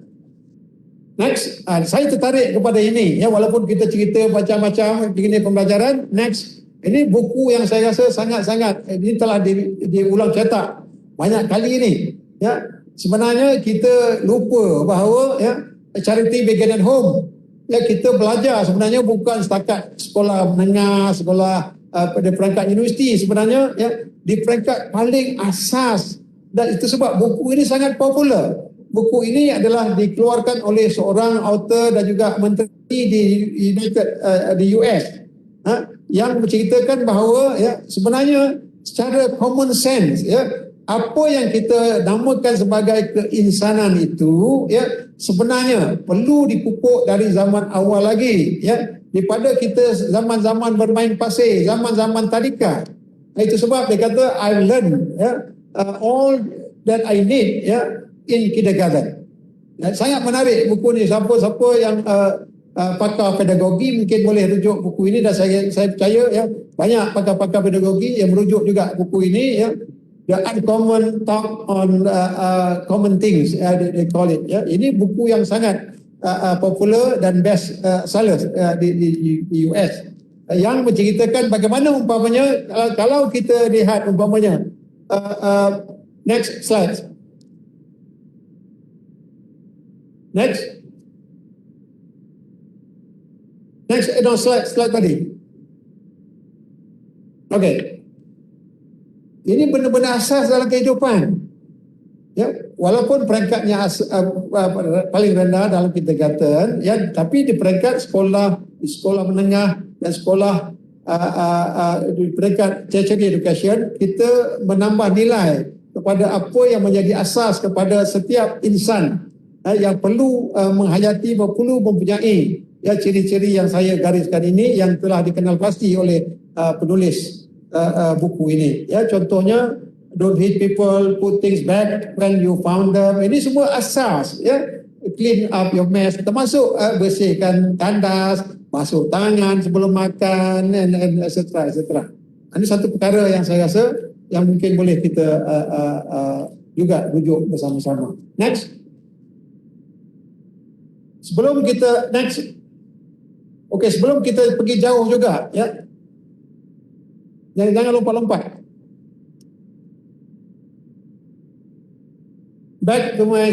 Next, saya tertarik kepada ini, ya, walaupun kita cerita macam-macam begini pembelajaran. Next, ini buku yang saya rasa sangat-sangat ini telah diulang cetak banyak kali ini, ya. Sebenarnya kita lupa bahawa ya charity begin at home. Ya, kita belajar sebenarnya bukan setakat sekolah menengah, sekolah pada peringkat universiti, sebenarnya ya di peringkat paling asas. Dan itu sebab buku ini sangat popular. Buku ini adalah dikeluarkan oleh seorang author dan juga menteri di US, yang menceritakan bahawa ya sebenarnya secara common sense, ya, apa yang kita namakan sebagai keinsanan itu ya sebenarnya perlu dipupuk dari zaman awal lagi, ya, daripada kita zaman-zaman bermain pasir, zaman-zaman tadika. Itu sebab dia kata I learn all that I need, ya, in kindergarten. Sangat menarik buku ni. Siapa-siapa yang pakar pedagogi mungkin boleh rujuk buku ini, dan saya percaya ya banyak pakar-pakar pedagogi yang merujuk juga buku ini, ya. The Uncommon Talk on Common Things, they call it. Ya. Ini buku yang sangat popular dan best sellers di US, yang menceritakan bagaimana umpamanya kalau kita lihat umpamanya next slide. Next, slide tadi. Okay. Ini benar-benar asas dalam kehidupan. Ya, walaupun peringkatnya paling rendah dalam kindergarten, ya, tapi di peringkat sekolah, di sekolah menengah dan sekolah di peringkat tertiary education, kita menambah nilai kepada apa yang menjadi asas kepada setiap insan yang perlu menghayati, perlu mempunyai ya ciri-ciri yang saya gariskan ini, yang telah dikenal pasti oleh penulis buku ini. Ya, contohnya don't hit people, put things back when you found them. Ini semua asas, ya. Clean up your mess, termasuk bersihkan tandas, basuh tangan sebelum makan, and etc. Ini satu perkara yang saya rasa yang mungkin boleh kita juga rujuk bersama-sama. Next. Sebelum kita pergi jauh juga, ya. Jangan lompat-lompat. Back to my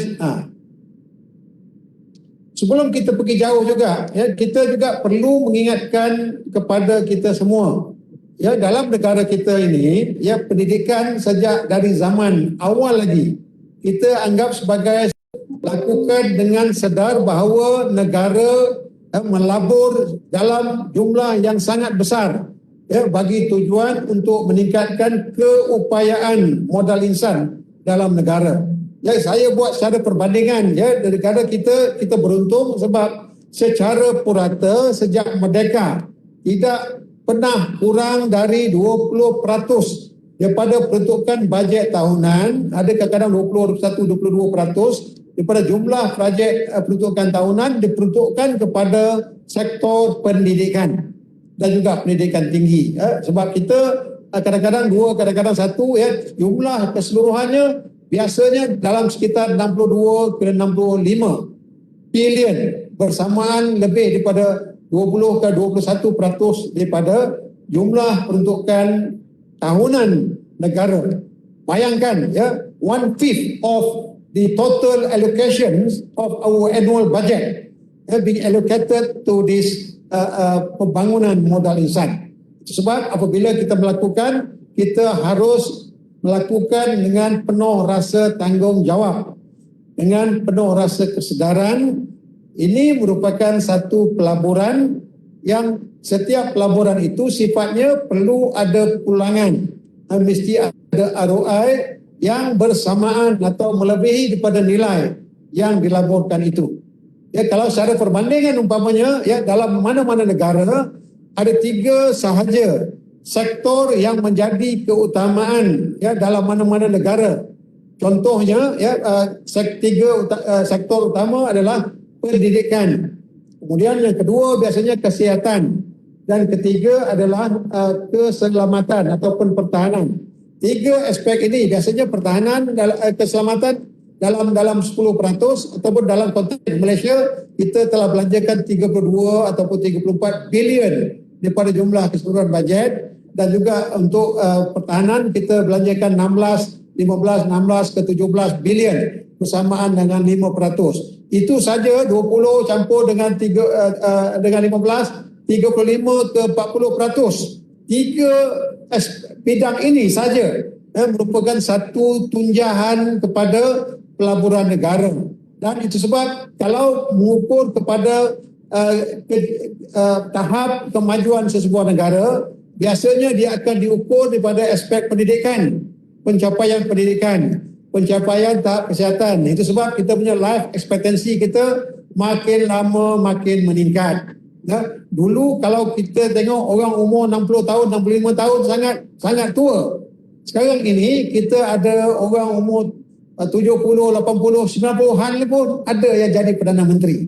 sebelum kita pergi jauh juga, ya, kita juga perlu mengingatkan kepada kita semua, ya, dalam negara kita ini, ya, pendidikan sejak dari zaman awal lagi kita anggap sebagai lakukan dengan sedar bahawa negara melabur dalam jumlah yang sangat besar bagi tujuan untuk meningkatkan keupayaan modal insan dalam negara. Saya buat secara perbandingan negara kita beruntung sebab secara purata sejak merdeka tidak pernah kurang dari 20% daripada peruntukan bajet tahunan, ada kadang-kadang 21-22% daripada jumlah bajet peruntukan tahunan diperuntukkan kepada sektor pendidikan dan juga pendidikan tinggi. Sebab kita kadang-kadang dua, kadang-kadang satu, jumlah keseluruhannya biasanya dalam sekitar 62 ke 65 bilion, bersamaan lebih daripada 20 ke 21% daripada jumlah peruntukan tahunan negara. Bayangkan 1/5 of the total allocations of our annual budget have been allocated to this pembangunan modal insan. Sebab apabila kita melakukan, kita harus melakukan dengan penuh rasa tanggungjawab, dengan penuh rasa kesedaran. Ini merupakan satu pelaburan yang setiap pelaburan itu sifatnya perlu ada pulangan, mesti ada ROI yang bersamaan atau melebihi daripada nilai yang dilaburkan itu. Kalau secara perbandingan umpamanya dalam mana-mana negara ada 3 sahaja sektor yang menjadi keutamaan dalam mana-mana negara. Contohnya sektor utama adalah pendidikan. Kemudian yang kedua biasanya kesihatan dan ketiga adalah keselamatan ataupun pertahanan. 3 aspek ini biasanya pertahanan, keselamatan dalam 10% ataupun dalam konteks Malaysia kita telah belanjakan 32 ataupun 34 bilion daripada jumlah keseluruhan bajet, dan juga untuk pertahanan kita belanjakan 15 ke 17 bilion bersamaan dengan 5%. Itu saja 20 campur dengan 15, 35 ke 40%. 3 bidang ini saja merupakan satu tunjahan kepada pelaburan negara. Dan itu sebab kalau mengukur kepada tahap kemajuan sesebuah negara, biasanya dia akan diukur daripada aspek pendidikan, pencapaian pendidikan, pencapaian tahap kesihatan. Itu sebab kita punya life expectancy kita makin lama makin meningkat. Dulu kalau kita tengok orang umur 60 tahun, 65 tahun sangat tua. Sekarang ini kita ada orang umur 70, 80, 90-an pun ada yang jadi Perdana Menteri.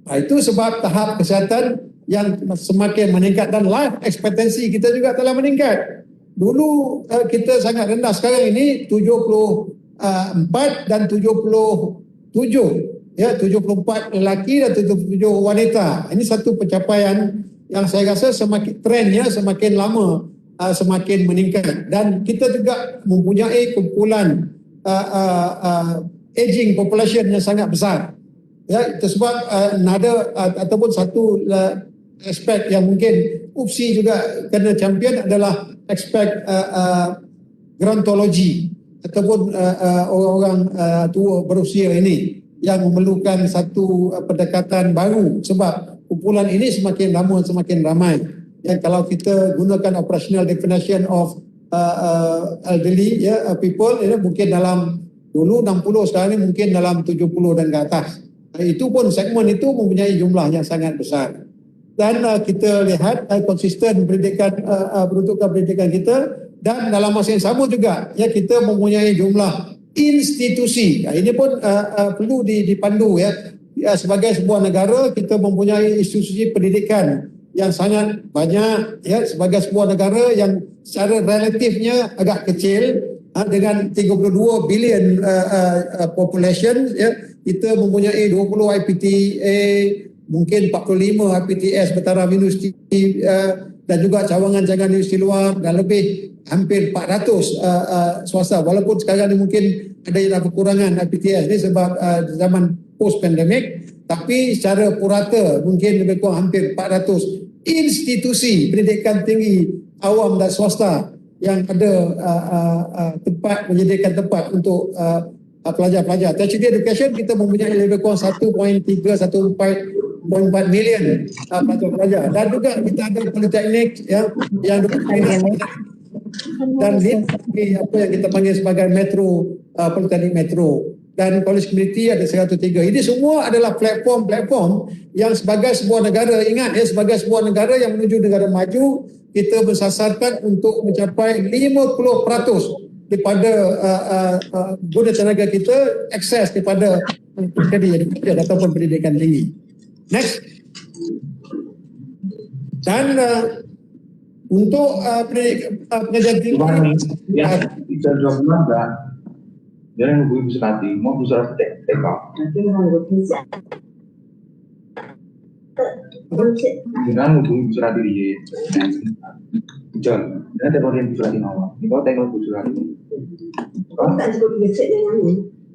Itu sebab tahap kesihatan yang semakin meningkat dan life expectancy kita juga telah meningkat. Dulu kita sangat rendah, sekarang ini 74 dan 77. 74 lelaki dan 77 wanita. Ini satu pencapaian yang saya rasa semakin trendnya semakin lama semakin meningkat. Dan kita juga mempunyai kumpulan aging population yang sangat besar. Itu sebab ataupun satu aspek yang mungkin UPSI juga kena champion adalah aspek gerontologi ataupun orang-orang tua berusia ini yang memerlukan satu pendekatan baru, sebab kumpulan ini semakin lama semakin ramai. Yang kalau kita gunakan operational definition of elderly people, mungkin dalam dulu 60, sekarang ini mungkin dalam 70 dan ke atas. Itu pun segmen itu mempunyai jumlah yang sangat besar. Dan kita lihat konsisten pendidikan, peruntukan pendidikan kita, dan dalam masa yang sama juga kita mempunyai jumlah institusi. Ini pun perlu dipandu sebagai sebuah negara kita mempunyai institusi pendidikan yang sangat banyak sebagai sebuah negara yang secara relatifnya agak kecil dengan 32 bilion population kita mempunyai 20 IPTA, mungkin 45 IPTS bertaraf universiti dan juga cawangan-cawangan universiti luar, dan lebih hampir 400 swasta. Walaupun sekarang ni mungkin ada yang kekurangan IPTS ni sebab zaman post pandemic, tapi secara purata mungkin lebih kurang hampir 400 institusi pendidikan tinggi awam dan swasta yang ada tempat, menyediakan tempat untuk pelajar-pelajar. Tertiary education kita mempunyai lebih kurang 1.3, 1.4 million pelajar-pelajar. Dan juga kita ada politeknik yang dan di apa yang kita panggil sebagai metro, politeknik metro, dan college community ada 103. Ini semua adalah platform yang sebagai sebuah negara, ingat sebagai sebuah negara yang menuju negara maju, kita bersasarkan untuk mencapai 50% daripada guna tenaga kita akses kepada pendidikan ataupun pendidikan tinggi. Next. Dan untuk pengajian tinggi bisa jawab enggak? Jangan nunggu Ibu Surati, mau Ibu Surati take off. Jangan nunggu Ibu Surati di John, jangan telepon Ibu Surati nawar. Ini kau telepon Ibu Surati.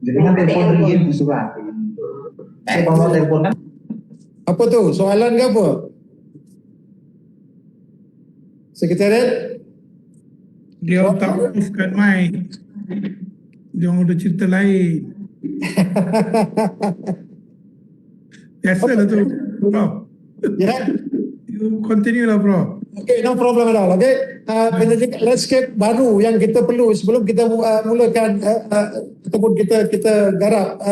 Jadi kan telepon Ibu Surati. Kalau mau telepon kan? Apa tu? Soalan ke apa? Sekretariat? Dia tak ofkan mic. Dia orang ada cerita lain. Biasalah tu, bro. Ya. You continue lah, bro. Okay, no problem at all. Okay, landscape baru yang kita perlu sebelum kita mulakan ataupun kita garap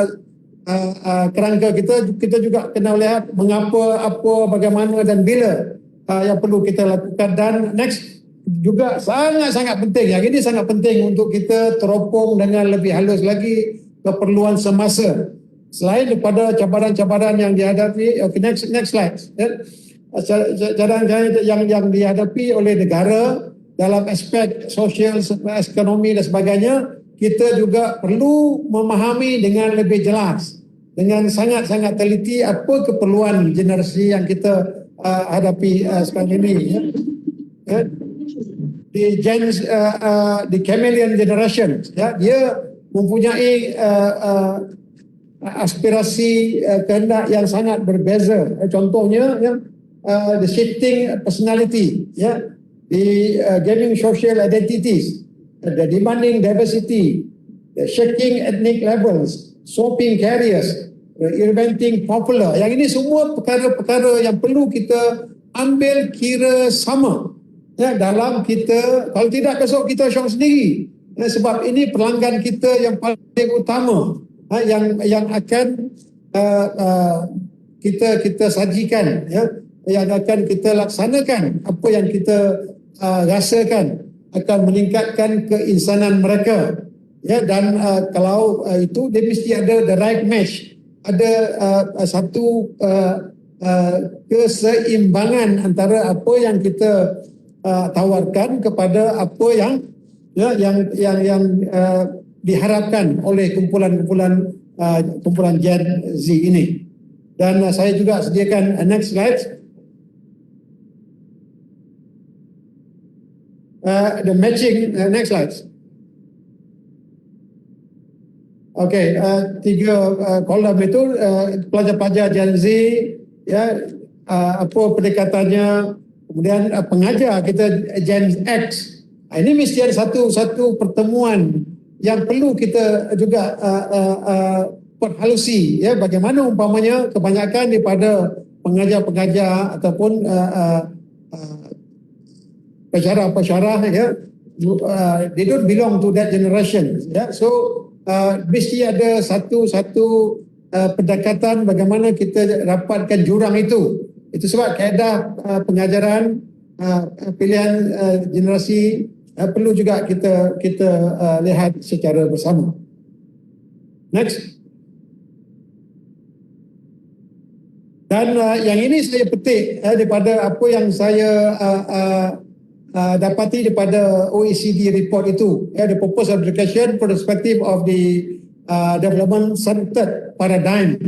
kerangka kita juga kena lihat mengapa, apa, bagaimana dan bila yang perlu kita lakukan. Dan next juga sangat-sangat penting. Yang ini sangat penting untuk kita teropong dengan lebih halus lagi keperluan semasa. Selain daripada cabaran-cabaran yang dihadapi, okay, next slide. Cabaran yang dihadapi oleh negara dalam aspek sosial, ekonomi dan sebagainya, kita juga perlu memahami dengan lebih jelas, dengan sangat-sangat teliti apa keperluan generasi yang kita hadapi sekarang ini. The chameleon generation, dia mempunyai aspirasi kehendak yang sangat berbeza. Contohnya the shifting personality, the gaining social identities, the demanding diversity, the shaking ethnic labels, swapping careers, reinventing popular. Yang ini semua perkara-perkara yang perlu kita ambil kira sama dalam kita. Kalau tidak, besok kita syok sendiri. Sebab ini pelanggan kita yang paling utama, yang akan kita sajikan, yang akan kita laksanakan. Apa yang kita rasakan akan meningkatkan keinsanan mereka. Dan kalau itu, dia mesti ada the right match, ada satu keseimbangan antara apa yang kita tawarkan kepada apa yang diharapkan oleh kumpulan Gen Z ini. Dan saya juga sediakan next slide. The matching, next slide. Okay, 3 kolom itu pelajar-pelajar Gen Z, apa pendekatannya. Kemudian pengajar kita Gen X. Ini mesti ada satu pertemuan yang perlu kita juga perhalusi, bagaimana umpamanya kebanyakan daripada pengajar-pengajar ataupun pensyarah-pensyarah, they don't belong to that generation. So mesti ada satu pendekatan bagaimana kita dapatkan jurang itu. Itu sebab kaedah pengajaran pilihan generasi perlu juga kita lihat secara bersama. Next. Dan yang ini saya petik daripada apa yang saya dapati daripada OECD report itu, the purpose of education perspective of the development centered paradigm,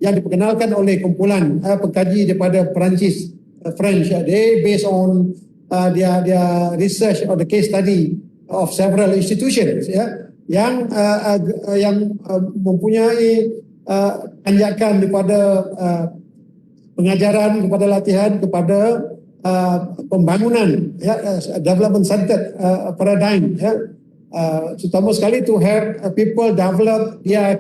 yang diperkenalkan oleh kumpulan pengkaji daripada Perancis, French. They based on their research or the case study of several institutions, yang mempunyai tanjakan daripada pengajaran, kepada latihan, kepada pembangunan, development centered paradigm, terutama sekali to have people develop their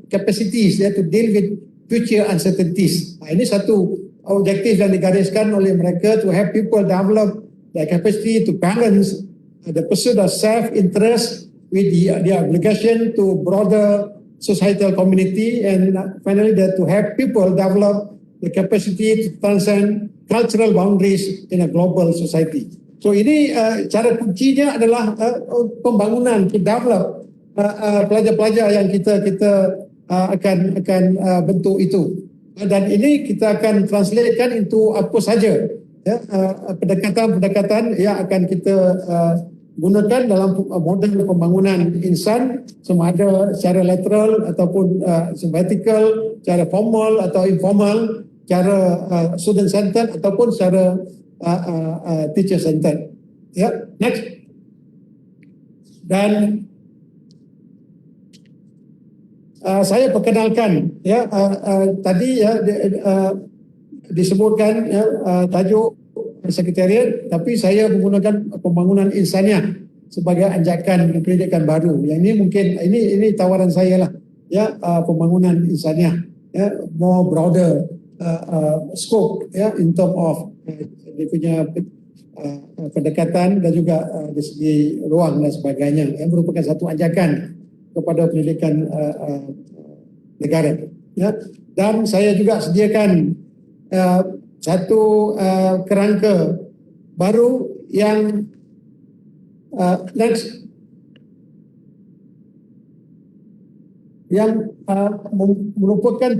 capacities to deal with future uncertainties. Ini satu objektif yang digariskan oleh mereka, to have people develop their capacity to balance the pursuit of self-interest with the obligation to broader societal community, and finally that to have people develop the capacity to transcend cultural boundaries in a global society. So ini cara kuncinya adalah pembangunan, to develop pelajar-pelajar yang kita akan bentuk itu, dan ini kita akan translatekan into apa saja pendekatan-pendekatan yang akan kita gunakan dalam model pembangunan insan, sama ada secara lateral ataupun vertical, secara formal atau informal, secara student centered ataupun secara teacher centered. Next. Dan saya perkenalkan tadi disebutkan tajuk sekretariat, tapi saya menggunakan pembangunan insaniah sebagai anjakan pendidikan baru. Yang ini mungkin ini tawaran saya lah, pembangunan insaniah, more broader scope, in term of dia punya pendekatan dan juga dari segi ruang dan sebagainya, yang merupakan satu ajakan kepada pendidikan negara. Dan saya juga sediakan satu kerangka baru yang next, yang merupakan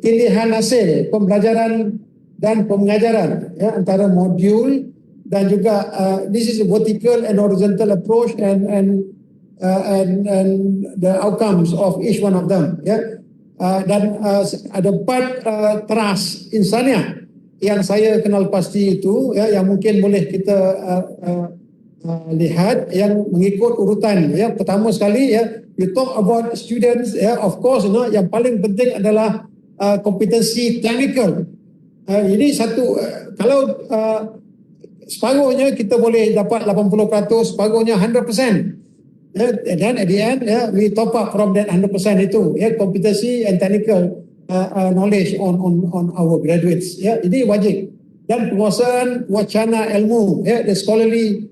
pilihan hasil pembelajaran dan pengajaran antara modul dan juga this is a vertical and horizontal approach and the outcomes of each one of them. Dan ada 4 teras insaniah yang saya kenal pasti itu, yang mungkin boleh kita lihat yang mengikut urutan. Pertama sekali, we talk about students, of course, yang paling penting adalah kompetensi technical. Ini satu, kalau separuhnya kita boleh dapat 80%, separuhnya 100%. And then at the end, we top up from that 100% itu, kompetensi and technical knowledge on our graduates. Ini wajib. Dan penguasaan wacana ilmu, the scholarly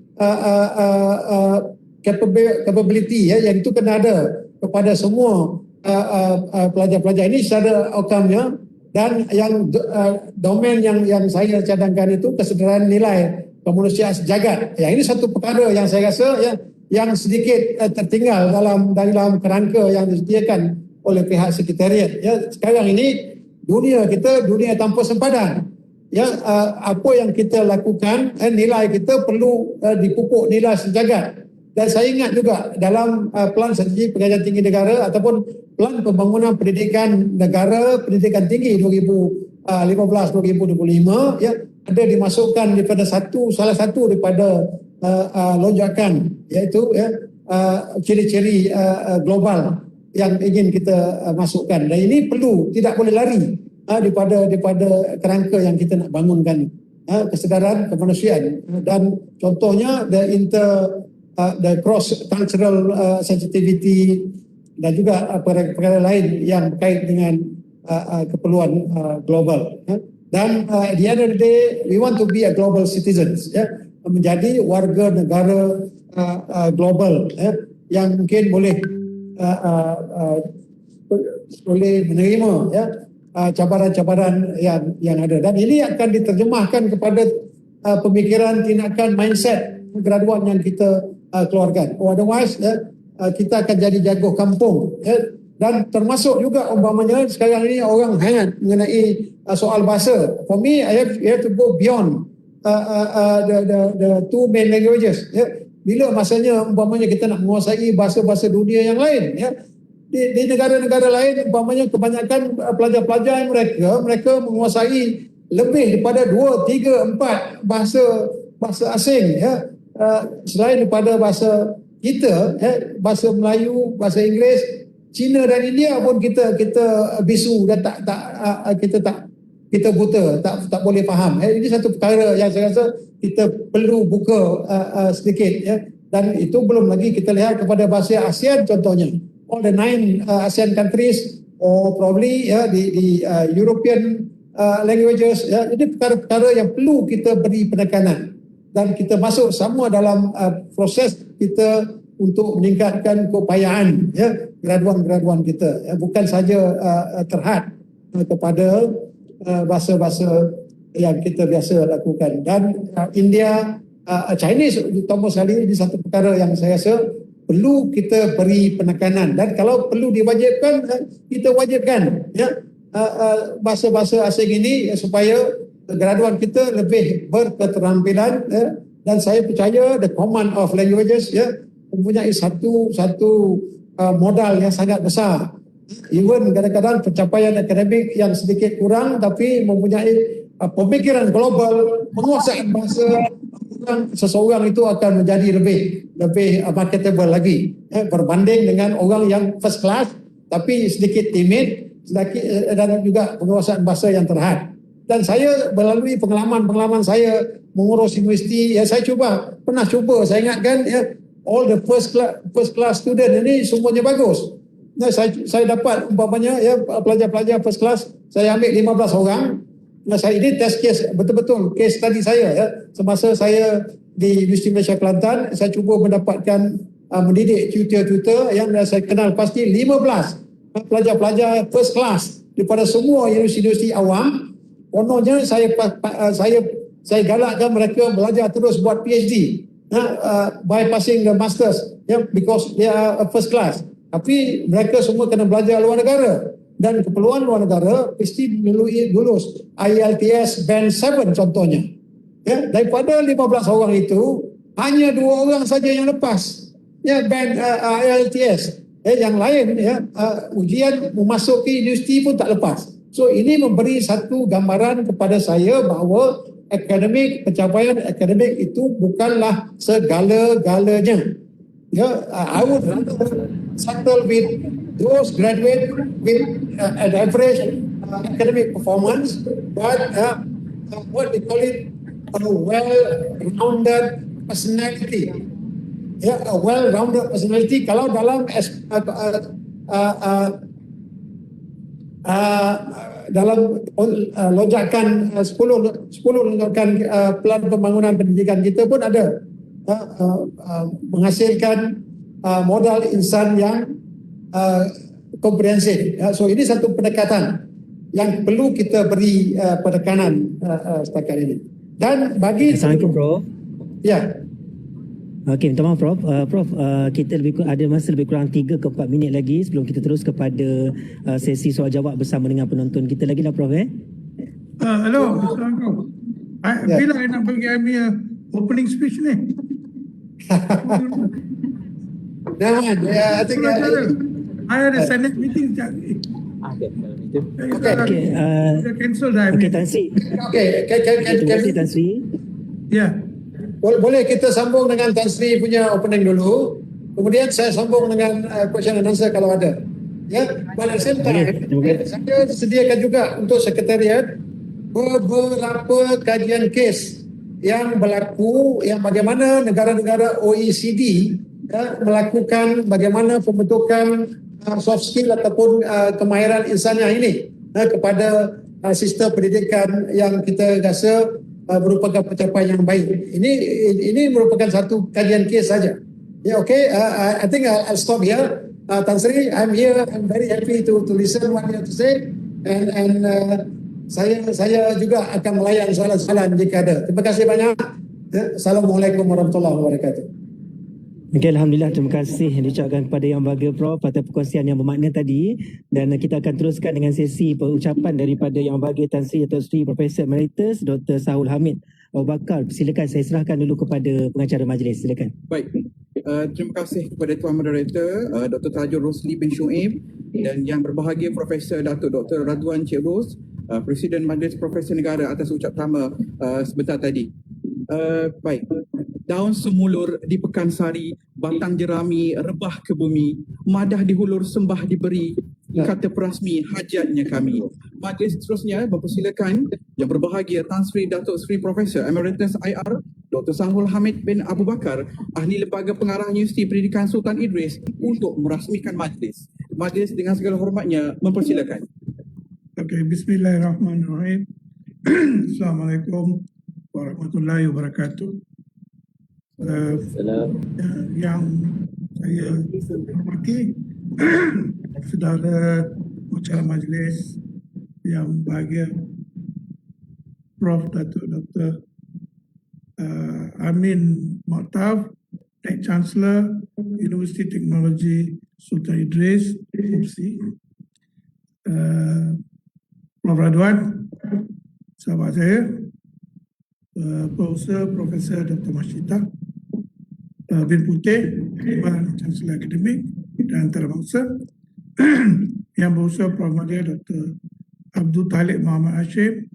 capability, yang itu kena ada kepada semua pelajar-pelajar ini secara outcome-nya. Dan yang domain yang saya cadangkan itu kesedaran nilai kemanusiaan sejagat. Ini satu perkara yang saya rasa yang sedikit tertinggal dalam kerangka yang disediakan oleh pihak sekretariat. Sekarang ini dunia kita dunia tanpa sempadan. Apa yang kita lakukan, nilai kita perlu dipupuk nilai sejagat. Dan saya ingat juga dalam pelan strategi pengajaran tinggi negara ataupun pelan pembangunan pendidikan negara, pendidikan tinggi 2015-2025, ada dimasukkan daripada salah satu daripada lonjakan, iaitu ciri-ciri global yang ingin kita masukkan. Dan ini perlu, tidak boleh lari daripada kerangka yang kita nak bangunkan, kesedaran kemanusiaan. Dan contohnya the cross cultural sensitivity dan juga perkara lain yang berkait dengan keperluan global. Dan at the end of the day, we want to be a global citizens, menjadi warga negara global, yang mungkin boleh menerima cabaran-cabaran yang ada. Dan ini akan diterjemahkan kepada pemikiran, tindakan, mindset graduan yang kita keluarkan. Otherwise, kita akan jadi jago kampung. Dan termasuk juga umpamanya sekarang ini orang hangat mengenai soal bahasa. For me, I have to go beyond the two main languages. Bila masanya umpamanya kita nak menguasai bahasa-bahasa dunia yang lain, di negara-negara lain umpamanya kebanyakan pelajar-pelajar mereka menguasai lebih daripada 2, 3, 4 bahasa asing, selain daripada bahasa kita, bahasa Melayu, bahasa Inggeris, Cina dan India pun kita bisu dan kita tak kita buta, tak boleh faham. Ini satu perkara yang saya rasa kita perlu buka sedikit ya. Dan itu belum lagi kita lihat kepada bahasa ASEAN contohnya. All the 9 ASEAN countries or probably ya di European languages ya. Ini perkara-perkara yang perlu kita beri penekanan dan kita masuk semua dalam proses kita untuk meningkatkan keupayaan ya graduan-graduan kita ya. Bukan saja terhad kepada bahasa-bahasa yang kita biasa lakukan. Dan India, Chinese terutama sekali, ini satu perkara yang saya rasa perlu kita beri penekanan, dan kalau perlu diwajibkan kita wajibkan ya bahasa-bahasa asing ini supaya graduan kita lebih berketerampilan ya. Dan saya percaya the command of languages ya mempunyai satu modal yang sangat besar. Even kadang-kadang pencapaian akademik yang sedikit kurang tapi mempunyai pemikiran global, menguasai bahasa, seseorang itu akan menjadi lebih marketable lagi berbanding dengan orang yang first class tapi sedikit timid dan juga penguasaan bahasa yang terhad. Dan saya melalui pengalaman saya mengurus universiti, ya saya pernah cuba, saya ingatkan ya, all the first class student ini semuanya bagus. Nah, saya dapat umpamanya ya pelajar-pelajar first class, saya ambil 15 orang. Nah, saya ini test case, betul-betul case study saya ya. Semasa saya di Universiti Malaysia Kelantan, saya cuba mendapatkan mendidik tutor-tutor yang saya kenal pasti 15 pelajar-pelajar first class daripada semua universiti awam. Kononnya saya galakkan mereka belajar terus buat PhD, bypassing the masters, because they are first class. Tapi mereka semua kena belajar luar negara, dan keperluan luar negara mesti melalui lulus IELTS band 7 contohnya. Ya, daripada 15 orang itu hanya 2 orang saja yang lepas ya band IELTS. Yang lain ya ujian memasuki universiti pun tak lepas. So ini memberi satu gambaran kepada saya bahawa pencapaian akademik itu bukanlah segala-galanya. Ya, I would rather settle with those graduate with an average academic performance, but what they call it, a well-rounded personality. Ya, a well-rounded personality. Kalau dalam dalam lonjakan 10 lonjakan pelan pembangunan pendidikan kita pun ada menghasilkan modal insan yang komprehensif. So ini satu pendekatan yang perlu kita beri penekanan setakat ini. Dan bagi Assalamualaikum Prof. Ya. Okey, minta maaf Prof. Prof, kita ada masa lebih kurang 3 ke 4 minit lagi sebelum kita terus kepada sesi soal jawab bersama dengan penonton kita lagi lah Prof. Hello, Assalamualaikum. Bila I nak bagi opening speech ni? I think I had a Senate meeting. Okay, Cancel dah. okay, Tan Sri. Okay, Terima kasih Tan Sri. Ya. Boleh kita sambung dengan Tan Sri punya opening dulu. Kemudian saya sambung dengan question and answer kalau ada. Ya, pada same time, saya sediakan juga untuk sekretariat beberapa kajian kes yang berlaku, yang bagaimana negara-negara OECD melakukan bagaimana pembentukan soft skill ataupun kemahiran insannya ini kepada sistem pendidikan yang kita rasa merupakan pencapaian yang baik. Ini merupakan satu kajian kes saja. Ya, okay. I think I'll stop here. Tan Sri, I'm here. I'm very happy to listen what you have to say, and saya juga akan melayan soalan-soalan jika ada. Terima kasih banyak. Assalamualaikum warahmatullahi wabarakatuh. Okay, Alhamdulillah, terima kasih yang diucapkan kepada Yang Berbahagia Prof atas perkongsian yang bermakna tadi, dan kita akan teruskan dengan sesi pengucapan daripada Yang Berbahagia Tan Sri Dato' Sri Profesor Emeritus Dr. Sahul Hamid Abu Bakar. Silakan, saya serahkan dulu kepada pengacara majlis. Silakan. Baik, terima kasih kepada Tuan Moderator Dr. Tajul Rosli bin Shu'aib dan Yang Berbahagia Profesor Datuk Dr. Radwan Cik Ros, Presiden Majlis Profesor Negara atas ucap pertama sebentar tadi. Baik, daun semulur di Pekansari, batang jerami rebah ke bumi, madah dihulur sembah diberi, kata perasmi hajatnya kami. Majlis seterusnya mempersilakan Yang Berbahagia Tan Sri Datuk Sri Profesor Emeritus IR Dr. Sahul Hamid bin Abu Bakar, Ahli Lembaga Pengarah Universiti Pendidikan Sultan Idris untuk merasmikan majlis. Majlis dengan segala hormatnya mempersilakan. Okey, bismillahirrahmanirrahim. Assalamualaikum warahmatullahi wabarakatuh. Yang saya hormati saudara pengacara majlis yang bahagia, Prof. Datuk Dr. Amin Moktaf, Naib Chancellor Universiti Teknologi Sultan Idris, UPSI, Prof. Radwan, sahabat saya, Profesor Dr. Masyita bin Putih, Chancellor Akademik dan Antarabangsa, Yang Berusaha Prof. Madia Dr. Abdul Talib Muhammad Hashim,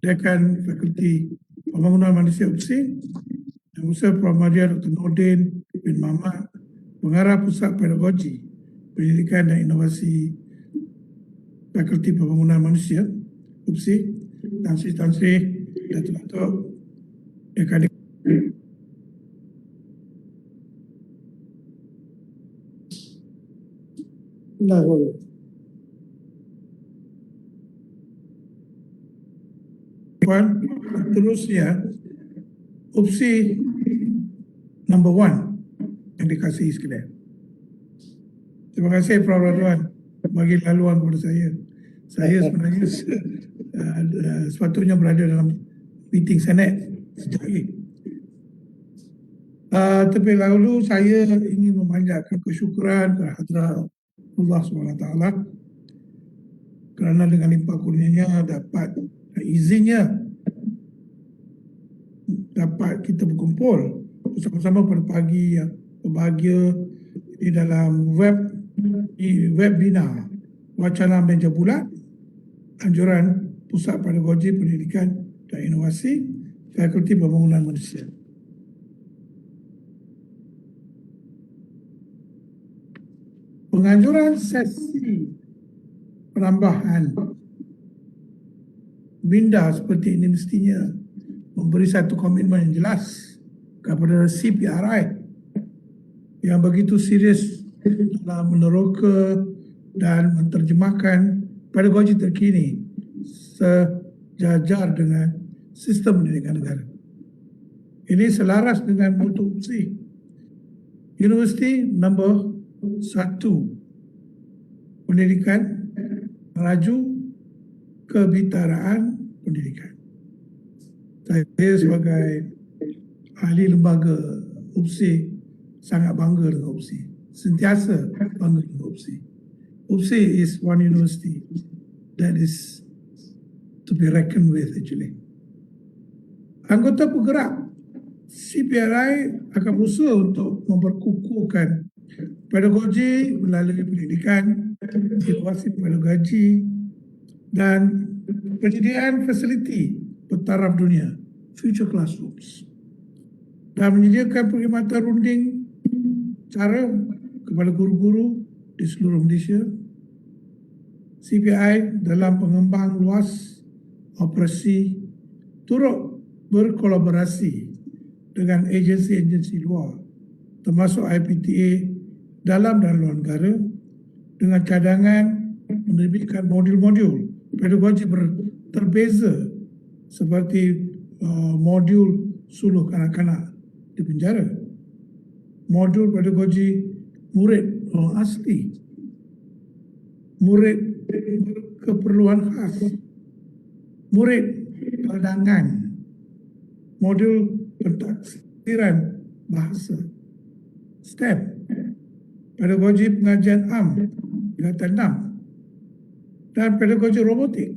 Dekan Fakulti Pembangunan Manusia UPSI, Yang Berusaha Prof. Madia Dr. Nordin bin Muhammad, Pengarah Pusat Pedagogi, Pendidikan dan Inovasi Fakulti Pembangunan Manusia UPSI, dan Tan Sri Datuk Dekan Terusnya opsi number 1 yang dikasihi sekalian. Terima kasih Prof. Radwan bagi laluan kepada saya. Saya sebenarnya sepatutnya berada dalam meeting Senate sejak ini. Terlebih dahulu saya ingin memanjatkan kesyukuran kehadrat Allah SWT kerana dengan limpah kurnianya dapat izinnya dapat kita berkumpul bersama-sama pada pagi yang berbahagia di dalam webinar Wacana Meja Bulat Anjuran Pusat Pedagogi Pendidikan dan Inovasi Fakulti Pembangunan Manusia. Penganjuran sesi penambahan minda seperti ini mestinya memberi satu komitmen yang jelas kepada CPRI yang begitu serius dalam meneroka dan menerjemahkan pedagogi terkini sejajar dengan sistem pendidikan negara. Ini selaras dengan mutu UPSI. Universiti nombor 1 pendidikan melaju kebitaraan pendidikan. Saya sebagai ahli lembaga UPSI sangat bangga dengan UPSI. Sentiasa bangga dengan UPSI. UPSI is one university that is to be reckoned with actually. Anggota penggerak CPRI akan berusaha untuk memperkukuhkan pedagogi melalui pendidikan, inovasi pedagogi dan penyediaan fasiliti bertaraf dunia, future classrooms, dan menyediakan perkhidmatan runding cara kepada guru-guru di seluruh Malaysia. CPI dalam pengembang luas operasi turut berkolaborasi dengan agensi-agensi luar termasuk IPTA dalam dan luar negara dengan cadangan menerbitkan modul-modul pedagogi terbeza seperti modul suluh kanak-kanak di penjara, modul pedagogi murid orang asli, murid berkeperluan khas, murid cadangan, modul pentaksiran bahasa, STEM, pedagogi pengajian tingkatan 6, dan pedagogi robotik,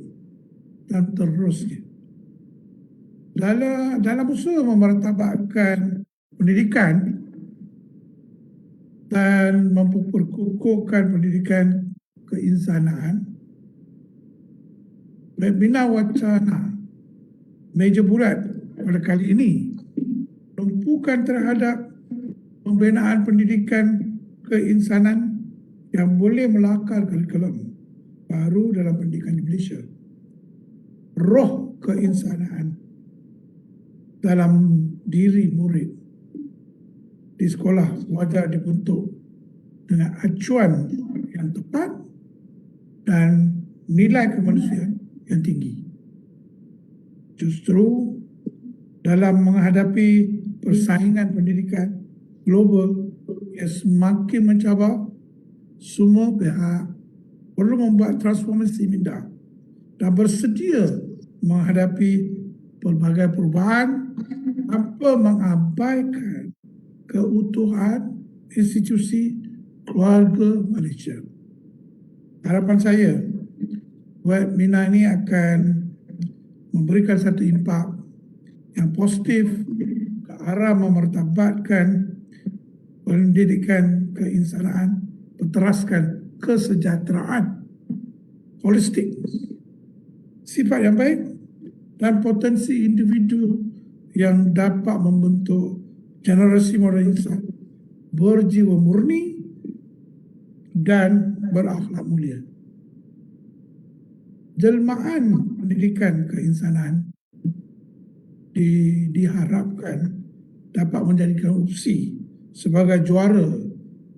dan terusnya. Dalam usaha memartabatkan pendidikan dan memperkukuhkan pendidikan keinsanaan, webinar wacana Meja Bulat pada kali ini tumpukan terhadap pembinaan pendidikan keinsanan yang boleh melakar kurikulum baru dalam pendidikan di Malaysia. Roh keinsanaan dalam diri murid di sekolah wajar dibentuk dengan acuan yang tepat dan nilai kemanusiaan yang tinggi. Justru dalam menghadapi persaingan pendidikan global yang semakin mencabar, semua pihak perlu membuat transformasi minda dan bersedia menghadapi pelbagai perubahan tanpa mengabaikan keutuhan institusi keluarga Malaysia. Harapan saya, webinar ini akan memberikan satu impak yang positif ke arah memartabatkan pendidikan keinsanaan, berteraskan kesejahteraan holistik, sifat yang baik dan potensi individu yang dapat membentuk generasi muda insan berjiwa murni dan berakhlak mulia. Jelmaan pendidikan keinsanan diharapkan dapat menjadikan UPSI sebagai juara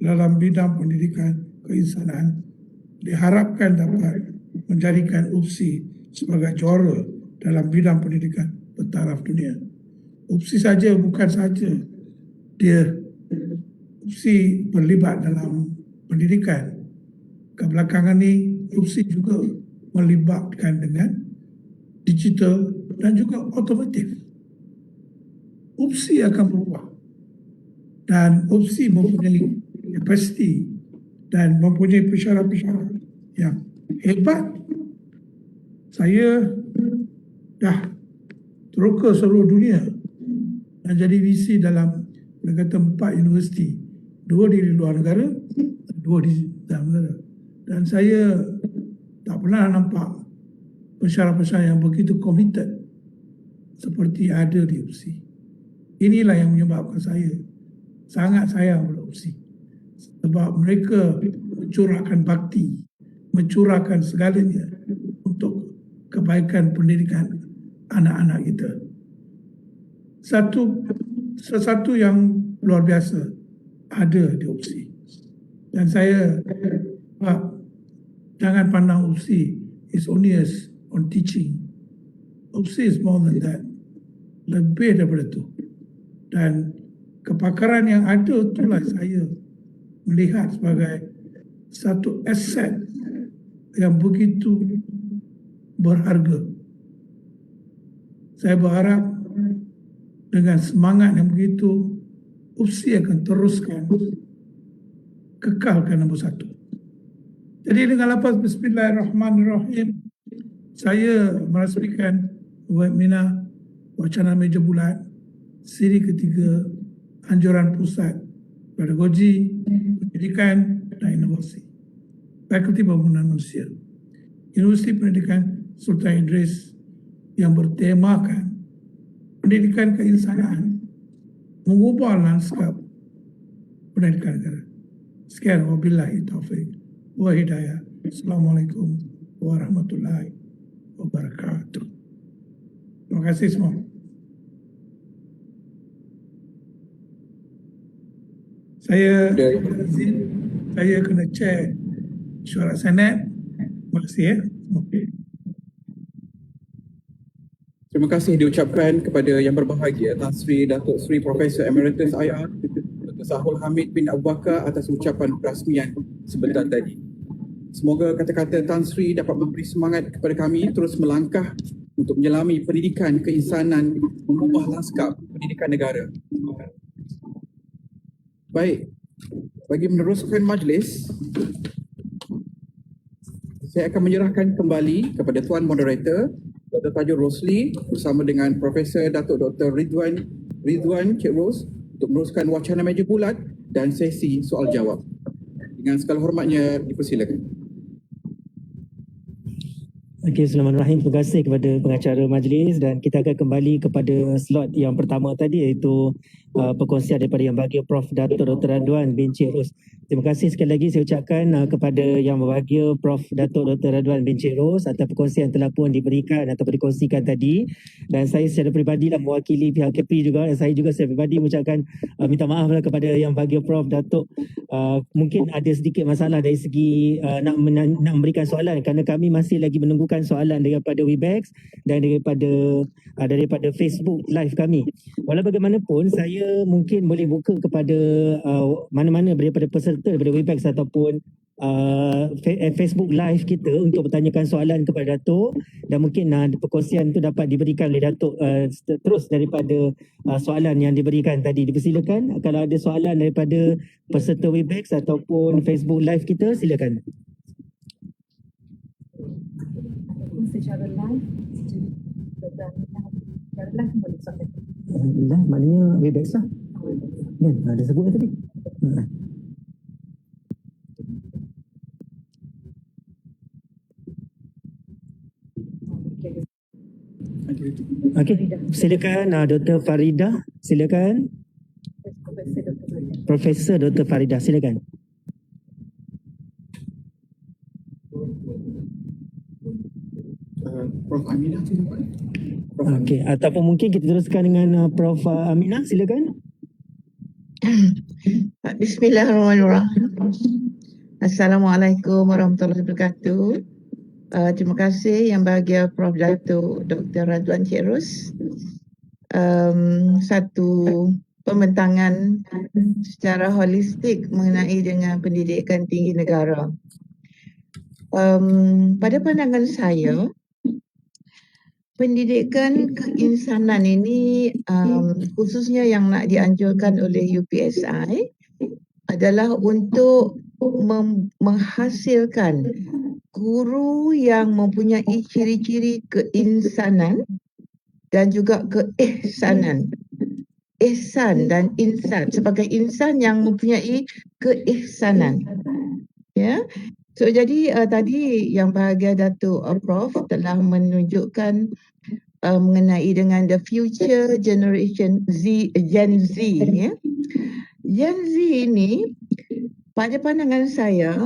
dalam bidang pendidikan keinsanan. Diharapkan dapat menjadikan UPSI sebagai juara dalam bidang pendidikan bertaraf dunia. UPSI saja bukan saja dia UPSI terlibat dalam pendidikan. Kebelakangan ini UPSI juga melibatkan dengan digital dan juga otomotif. UPSI akan berubah dan UPSI mempunyai kapasiti dan mempunyai pesara-pesara yang hebat. Saya dah teroka seluruh dunia dan jadi VC dalam negara 4 universiti, 2 di luar negara, 2 di dalam negara. Dan saya tak pernah nampak pesara-pesara yang begitu committed seperti ada di UPSI. Inilah yang menyebabkan saya sangat sayang pada UPSI. Sebab mereka mencurahkan bakti, mencurahkan segalanya untuk kebaikan pendidikan anak-anak kita. Sesuatu yang luar biasa ada di UPSI. Dan saya jangan pandang UPSI is only on teaching. UPSI is more than that. Lebih daripada itu. Dan kepakaran yang ada itulah saya melihat sebagai satu aset yang begitu berharga. Saya berharap dengan semangat yang begitu, UPSI akan teruskan kekalkan nombor 1. Jadi dengan lafaz Bismillahirrahmanirrahim, saya merasmikan webinar Wacana Meja Bulat siri ketiga Anjuran Pusat Pedagogi, Pendidikan dan Inovasi Fakulti Pembangunan Manusia Universiti Pendidikan Sultan Idris yang bertemakan pendidikan keinsanaan mengubah lanskap pendidikan negara. Sekian, wabillahi taufiq wa hidayah. Assalamualaikum warahmatullahi wabarakatuh. Terima kasih semua. Saya kena cek suara Senat. Terima kasih ya. Terima kasih diucapkan kepada yang berbahagia Tan Sri Datuk Sri Profesor Emeritus IR Dr. Sahul Hamid bin Abu Bakar atas ucapan perasmian sebentar tadi. Semoga kata-kata Tan Sri dapat memberi semangat kepada kami terus melangkah untuk menyelami pendidikan keinsanan, mengubah lanskap pendidikan negara. Baik, bagi meneruskan majlis, saya akan menyerahkan kembali kepada Tuan Moderator Dr. Tajul Rosli bersama dengan Profesor Datuk Dr. Ridwan Cik Ros untuk meneruskan wacana meja bulat dan sesi soal jawab. Dengan segala hormatnya, dipersilakan. Okey, Bismillahirrahmanirrahim. Terima kasih kepada pengacara majlis dan kita akan kembali kepada slot yang pertama tadi iaitu perkongsian daripada Yang Berbahagia Prof. Datuk Dr. Radwan bin Cik Ros. Terima kasih sekali lagi saya ucapkan kepada Yang Berbahagia Prof. Datuk Dr. Radwan bin Cik Ros atas perkongsian yang telah pun diberikan atau dikongsikan tadi. Dan saya secara peribadi mewakili pihak KEPRI juga, dan saya juga secara peribadi mengucapkan minta maaf kepada Yang Berbahagia Prof. Datuk. Mungkin ada sedikit masalah dari segi nak memberikan soalan kerana kami masih lagi menunggukan soalan daripada Webex dan daripada Facebook live kami. Walau bagaimanapun, saya mungkin boleh buka kepada mana-mana daripada peserta daripada Webex ataupun Facebook live kita untuk bertanyakan soalan kepada Datuk, dan mungkin perkongsian itu dapat diberikan oleh Datuk terus daripada soalan yang diberikan tadi. Dipersilakan kalau ada soalan daripada peserta Webex ataupun Facebook live kita, silakan. Secara live, secara live boleh soalan. Live maknanya Webex lah. Kan ada sebut tadi. Okey, silakan Dr. Farida, silakan. Profesor Dr. Farida, silakan. Prof. Aminah silakan. Okey, ataupun mungkin kita teruskan dengan Prof. Aminah, silakan. Bismillahirrahmanirrahim. Assalamualaikum warahmatullahi wabarakatuh. Terima kasih Yang Berbahagia Prof. Datuk Dr. Radwan Cik Ros. Satu pembentangan secara holistik mengenai dengan pendidikan tinggi negara. Pada pandangan saya, pendidikan keinsanan ini khususnya yang nak dianjurkan oleh UPSI adalah untuk menghasilkan guru yang mempunyai ciri-ciri keinsanan dan juga keihsanan. Ihsan dan insan, sebagai insan yang mempunyai keihsanan. Ya. So jadi tadi Yang Berbahagia Datuk Prof telah menunjukkan mengenai dengan the future generation Gen Z, ya. Gen Z ini pada pandangan saya,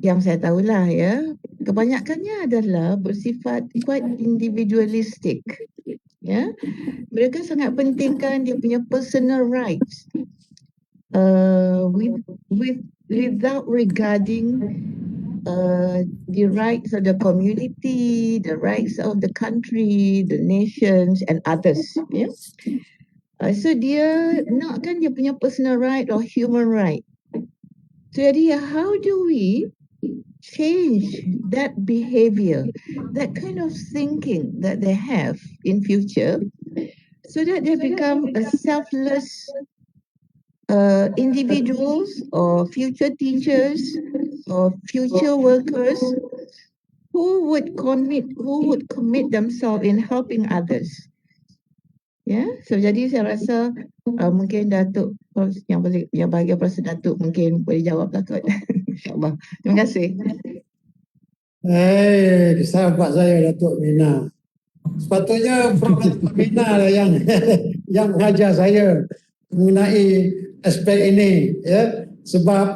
yang saya tahulah ya, kebanyakannya adalah bersifat quite individualistic. Ya, mereka sangat pentingkan dia punya personal rights, without regarding the rights of the community, the rights of the country, the nations and others. Ya. So dia nakkan dia punya personal right or human right. So jadi how do we change that behavior, that kind of thinking that they have in future, so that they become a selfless individuals or future teachers or future workers who would commit themselves in helping others. Ya, so jadi saya rasa mungkin Datuk yang Berbahagia Prof. Datuk mungkin boleh jawab lah kot. InsyaAllah. Terima kasih. Sahabat saya Datuk Mina. Sepatutnya Prof. Mina lah yang mengajar saya mengenai aspek ini, ya. Sebab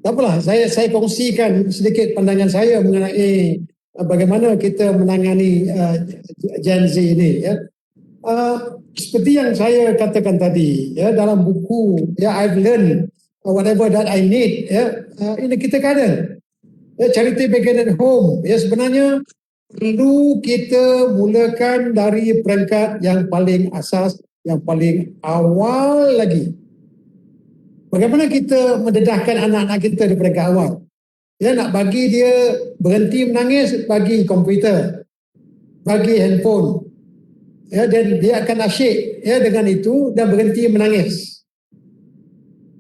tak apalah, saya kongsikan sedikit pandangan saya mengenai bagaimana kita menangani Gen Z ini, ya. Seperti yang saya katakan tadi, ya, dalam buku, ya, I've learned whatever that I need, ya, in the kindergarten. Ya, charity begin at home. Ya, sebenarnya perlu kita mulakan dari peringkat yang paling asas, yang paling awal lagi. Bagaimana kita mendedahkan anak-anak kita di peringkat awal? Ya, nak bagi dia berhenti menangis, bagi komputer, bagi handphone. Ya, dan dia akan asyik, ya, dengan itu dan berhenti menangis.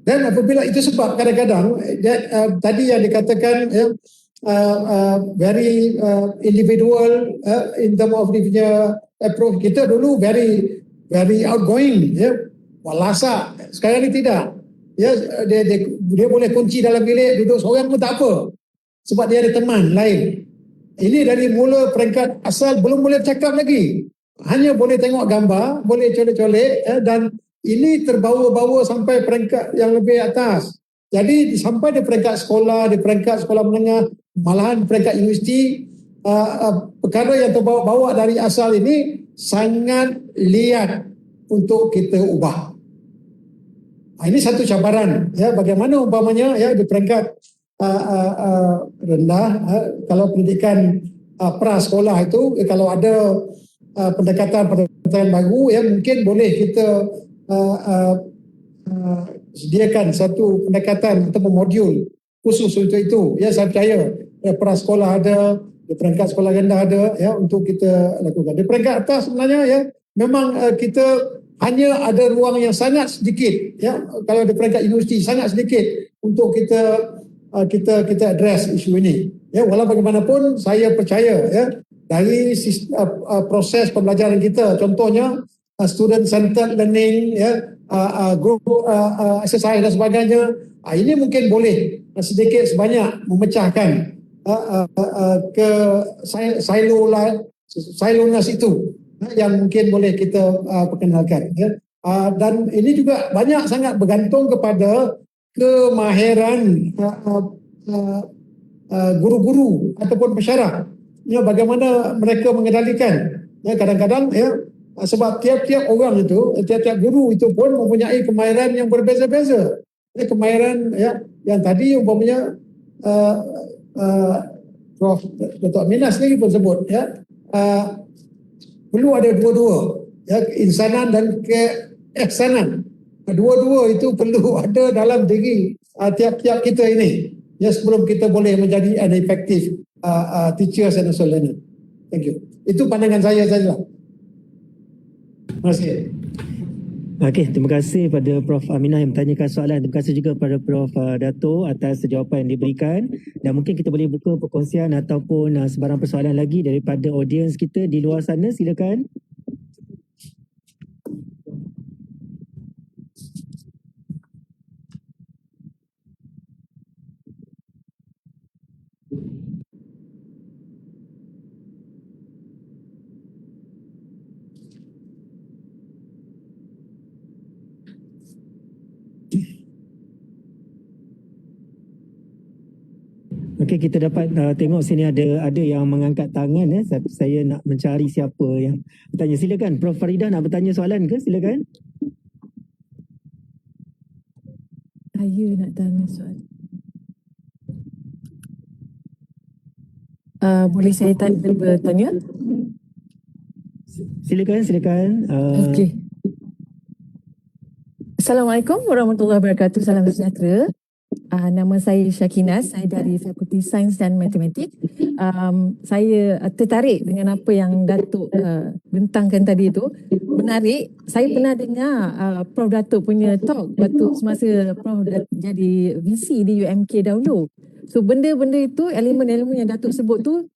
Dan apabila itu sebab kadang-kadang tadi yang dikatakan, ya, very individual in terms of dia approach. Kita dulu very outgoing, ya, walasa. Sekarang ni tidak. Ya, dia boleh kunci dalam bilik, duduk seorang pun tak apa, sebab dia ada teman lain. Ini dari mula peringkat asal belum boleh bercakap lagi. hanya boleh tengok gambar, boleh colek-colek dan ini terbawa-bawa sampai peringkat yang lebih atas. Jadi sampai di peringkat sekolah, di peringkat sekolah menengah, malahan peringkat universiti, perkara yang terbawa-bawa dari asal ini sangat liat untuk kita ubah. Ini satu cabaran, ya, bagaimana umpamanya ya di peringkat rendah, kalau pendidikan prasekolah itu kalau ada pendekatan baru, ya mungkin boleh kita sediakan satu pendekatan atau modul khusus untuk itu. Ya, saya percaya prasekolah ada, di peringkat sekolah rendah ada, ya, untuk kita lakukan. Di peringkat atas sebenarnya ya memang kita hanya ada ruang yang sangat sedikit, ya, kalau di peringkat universiti sangat sedikit untuk kita address isu ini. Ya, walau bagaimanapun saya percaya ya dari proses pembelajaran kita, contohnya student centered learning, ya, group exercise dan sebagainya, ini mungkin boleh sedikit sebanyak memecahkan ke silonas itu yang mungkin boleh kita perkenalkan, ya. Dan ini juga banyak sangat bergantung kepada kemahiran guru-guru ataupun pensyarah, ya, bagaimana mereka mengendalikan, ya, kadang-kadang ya, sebab tiap-tiap orang itu, tiap-tiap guru itu pun mempunyai kemahiran yang berbeza-beza, ya, kemahiran ya yang tadi umpamanya Prof. Dr. Aminah sendiri pun sebut, ya, perlu ada dua-dua, ya, keinsanan dan keihsanan. Dua-dua itu perlu ada dalam diri tiap-tiap kita ini, ya, sebelum kita boleh menjadi an effective teachers and also learner. Thank you. Itu pandangan saya saja. Terima kasih. Okey, terima kasih pada Prof. Aminah yang bertanyakan soalan. Terima kasih juga pada Prof. Dato' atas jawapan yang diberikan. Dan mungkin kita boleh buka perkongsian ataupun sebarang persoalan lagi daripada audiens kita di luar sana. Silakan. Okey, kita dapat tengok sini ada yang mengangkat tangan, ya. Saya nak mencari siapa yang bertanya. Silakan Prof. Farida nak bertanya soalan ke? Silakan. Saya nak tanya soalan. Boleh saya bertanya? Silakan. Okey. Assalamualaikum warahmatullahi wabarakatuh. Salam sejahtera. Nama saya Syakinas, saya dari Fakulti Sains dan Matematik. Saya tertarik dengan apa yang Datuk bentangkan tadi itu. Menarik. Saya pernah dengar Prof. Datuk punya talk waktu semasa Prof. jadi VC di UMK dahulu. So benda-benda itu, elemen-elemen yang Datuk sebut tu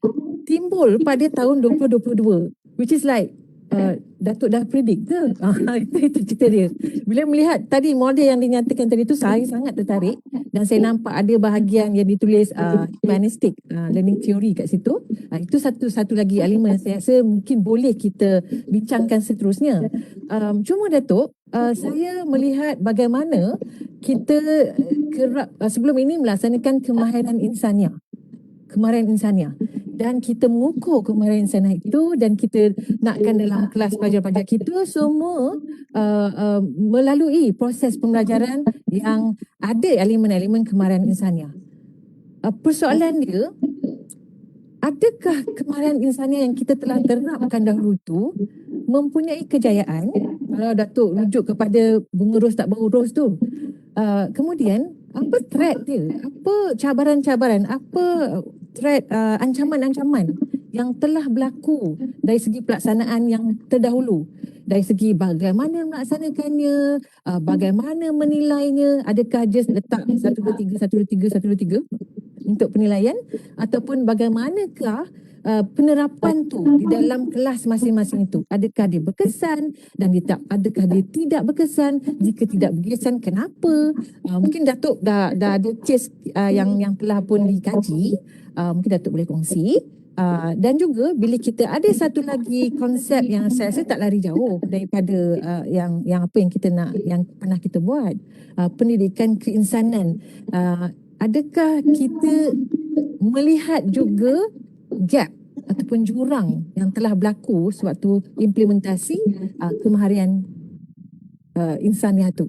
timbul pada tahun 2022, which is like Datuk dah predict ke? Itu cerita dia. Bila melihat tadi model yang dinyatakan tadi tu, saya sangat tertarik dan saya nampak ada bahagian yang ditulis humanistic learning theory kat situ. Itu satu lagi elemen yang saya rasa mungkin boleh kita bincangkan seterusnya. Cuma Datuk, saya melihat bagaimana kita kerap sebelum ini melaksanakan kemahiran insaniah. Dan kita mengukur kemahiran insaniah itu dan kita nakkan dalam kelas pelajar-pelajar kita semua melalui proses pembelajaran yang ada elemen-elemen kemahiran insaniah. Persoalan dia, adakah kemahiran insaniah yang kita telah terapkan dahulu itu mempunyai kejayaan? Kalau Datuk rujuk kepada berurus tak berurus tu, kemudian apa threat dia? Apa cabaran-cabaran? Apa threat, ancaman-ancaman yang telah berlaku dari segi pelaksanaan yang terdahulu? Dari segi bagaimana melaksanakannya, bagaimana menilainya, adakah just letak 1, 2, 3 untuk penilaian, ataupun bagaimanakah penerapan tu di dalam kelas masing-masing itu? Adakah dia berkesan dan adakah dia tidak berkesan? Jika tidak berkesan, kenapa? Mungkin Datuk dah ada case yang telah pun dikaji. Mungkin Datuk boleh kongsi. Dan juga bila kita ada satu lagi konsep yang saya rasa tak lari jauh daripada yang apa yang kita nak, yang pernah kita buat, pendidikan keinsanan. Adakah kita melihat juga gap ataupun jurang yang telah berlaku sewaktu implementasi kemaharian insaniah tu?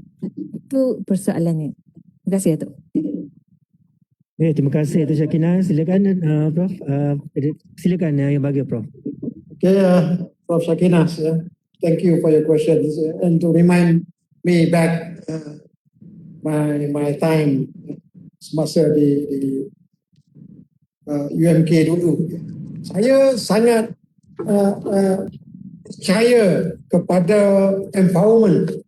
Itu persoalannya. Terima kasih Datuk. Terima kasih Datuk Syakina. Silakan Prof. Silakan yang bagi Prof. Okay, Prof. Syakina, thank you for your questions and to remind me back my time semasa di UMK dulu. Saya sangat percaya kepada empowerment.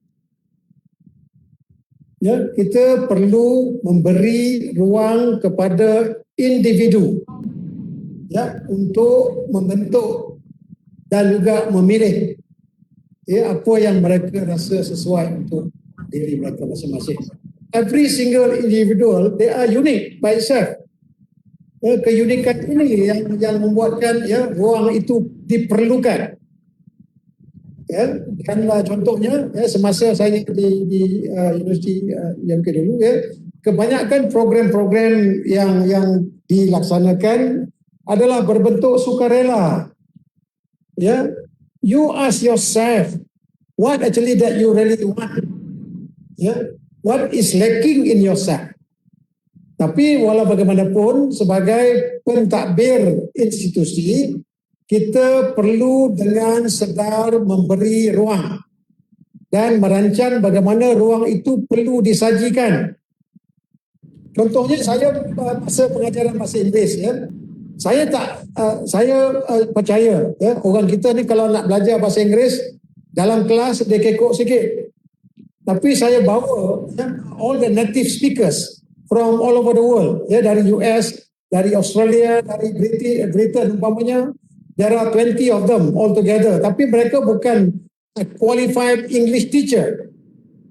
Ya, kita perlu memberi ruang kepada individu ya untuk membentuk dan juga memilih ya apa yang mereka rasa sesuai untuk diri mereka masing-masing. Every single individual, they are unique by itself. Keunikan ini yang membuatkan ya ruang itu diperlukan. Ya, dan contohnya ya, semasa saya di Universiti UMK dulu ya, kebanyakan program-program yang dilaksanakan adalah berbentuk sukarela. Ya, you ask yourself what actually that you really want. Ya, what is lacking in yourself. Tapi walau bagaimanapun sebagai pentadbir institusi, kita perlu dengan sedar memberi ruang dan merancang bagaimana ruang itu perlu disajikan. Contohnya saya masa pengajaran bahasa Inggeris ya, saya percaya ya, orang kita ni kalau nak belajar bahasa Inggeris dalam kelas dia kekok sikit. Tapi saya bawa ya, all the native speakers from all over the world ya, dari US, dari Australia, dari Britain umpamanya. There are 20 of them altogether. Tapi mereka bukan a qualified English teacher.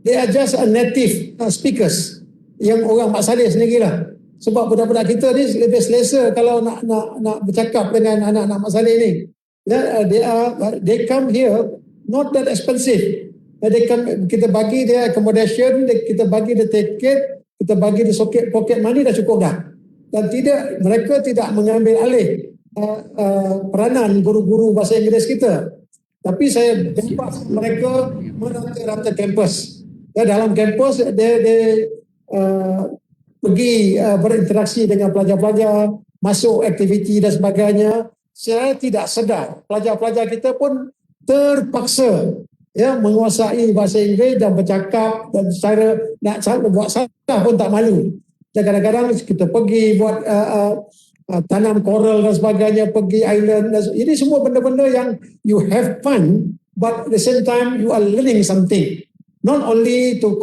They are just a native speakers. Yang orang Mak Saleh sendirilah. Sebab budak-budak kita ni lebih selesa kalau nak bercakap dengan anak-anak Mak Saleh ni. They come here not that expensive. Kita bagi dia accommodation, kita bagi dia tiket, kita bagi dia pocket money dah cukup dah. Dan mereka tidak mengambil alih peranan guru-guru bahasa Inggeris kita. Tapi saya bebas mereka merata-rata kampus. Ya, dalam kampus dia pergi berinteraksi dengan pelajar-pelajar, masuk aktiviti dan sebagainya. Saya tidak sedar pelajar-pelajar kita pun terpaksa ya menguasai bahasa Inggeris dan bercakap dan secara nak buat salah pun tak malu. Dan kadang-kadang kita pergi buat tanam koral dan sebagainya, pergi island. Ini semua benda-benda yang you have fun, but at the same time you are learning something. Not only to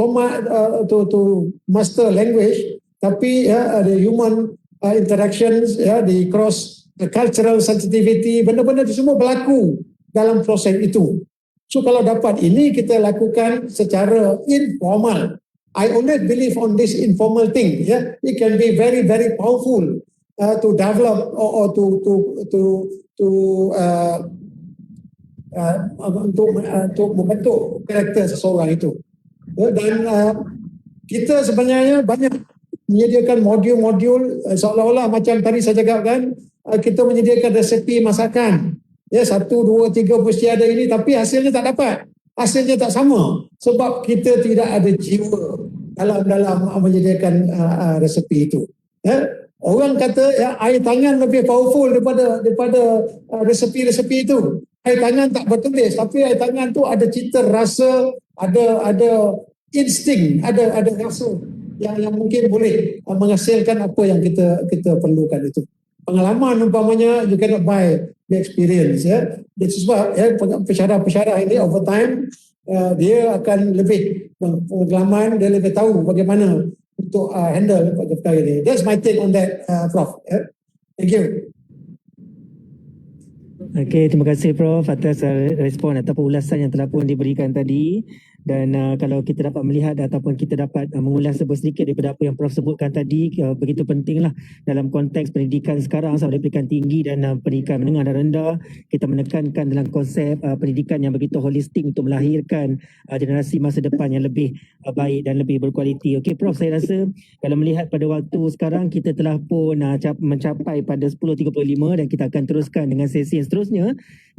master language, tapi the human interactions, the cross cultural sensitivity, benda-benda itu semua berlaku dalam proses itu. So kalau dapat ini kita lakukan secara informal. I always believe on this informal thing. Yeah, it can be very very powerful. To develop or untuk membentuk karakter seseorang itu. Dan kita sebenarnya banyak menyediakan modul-modul seolah-olah macam tadi saya cakap kan, kita menyediakan resepi masakan. Ya, 1, 2, 3 mesti ada ini, tapi hasilnya tak dapat. Hasilnya tak sama sebab kita tidak ada jiwa dalam menyediakan resepi itu. Ya. Orang kata ya, air tangan lebih powerful daripada resepi-resepi itu. Air tangan tak bertulis, tapi air tangan tu ada cita rasa, ada insting, ada rasa yang mungkin boleh menghasilkan apa yang kita perlukan itu. Pengalaman umpamanya you cannot buy the experience ya. Sebab ya pensyarah-pensyarah ini over time dia akan lebih pengalaman, dia lebih tahu bagaimana untuk handle perkara ini. That's my take on that, Prof. Thank you. Okey, terima kasih Prof atas respon ataupun ulasan yang telah pun diberikan tadi. Dan kalau kita dapat melihat ataupun kita dapat mengulas sedikit daripada apa yang Prof sebutkan tadi, begitu pentinglah dalam konteks pendidikan sekarang sama ada pendidikan tinggi dan pendidikan menengah dan rendah, kita menekankan dalam konsep pendidikan yang begitu holistik untuk melahirkan generasi masa depan yang lebih baik dan lebih berkualiti. Okey Prof, saya rasa kalau melihat pada waktu sekarang kita telah pun mencapai pada 10.35 dan kita akan teruskan dengan sesi yang seterusnya,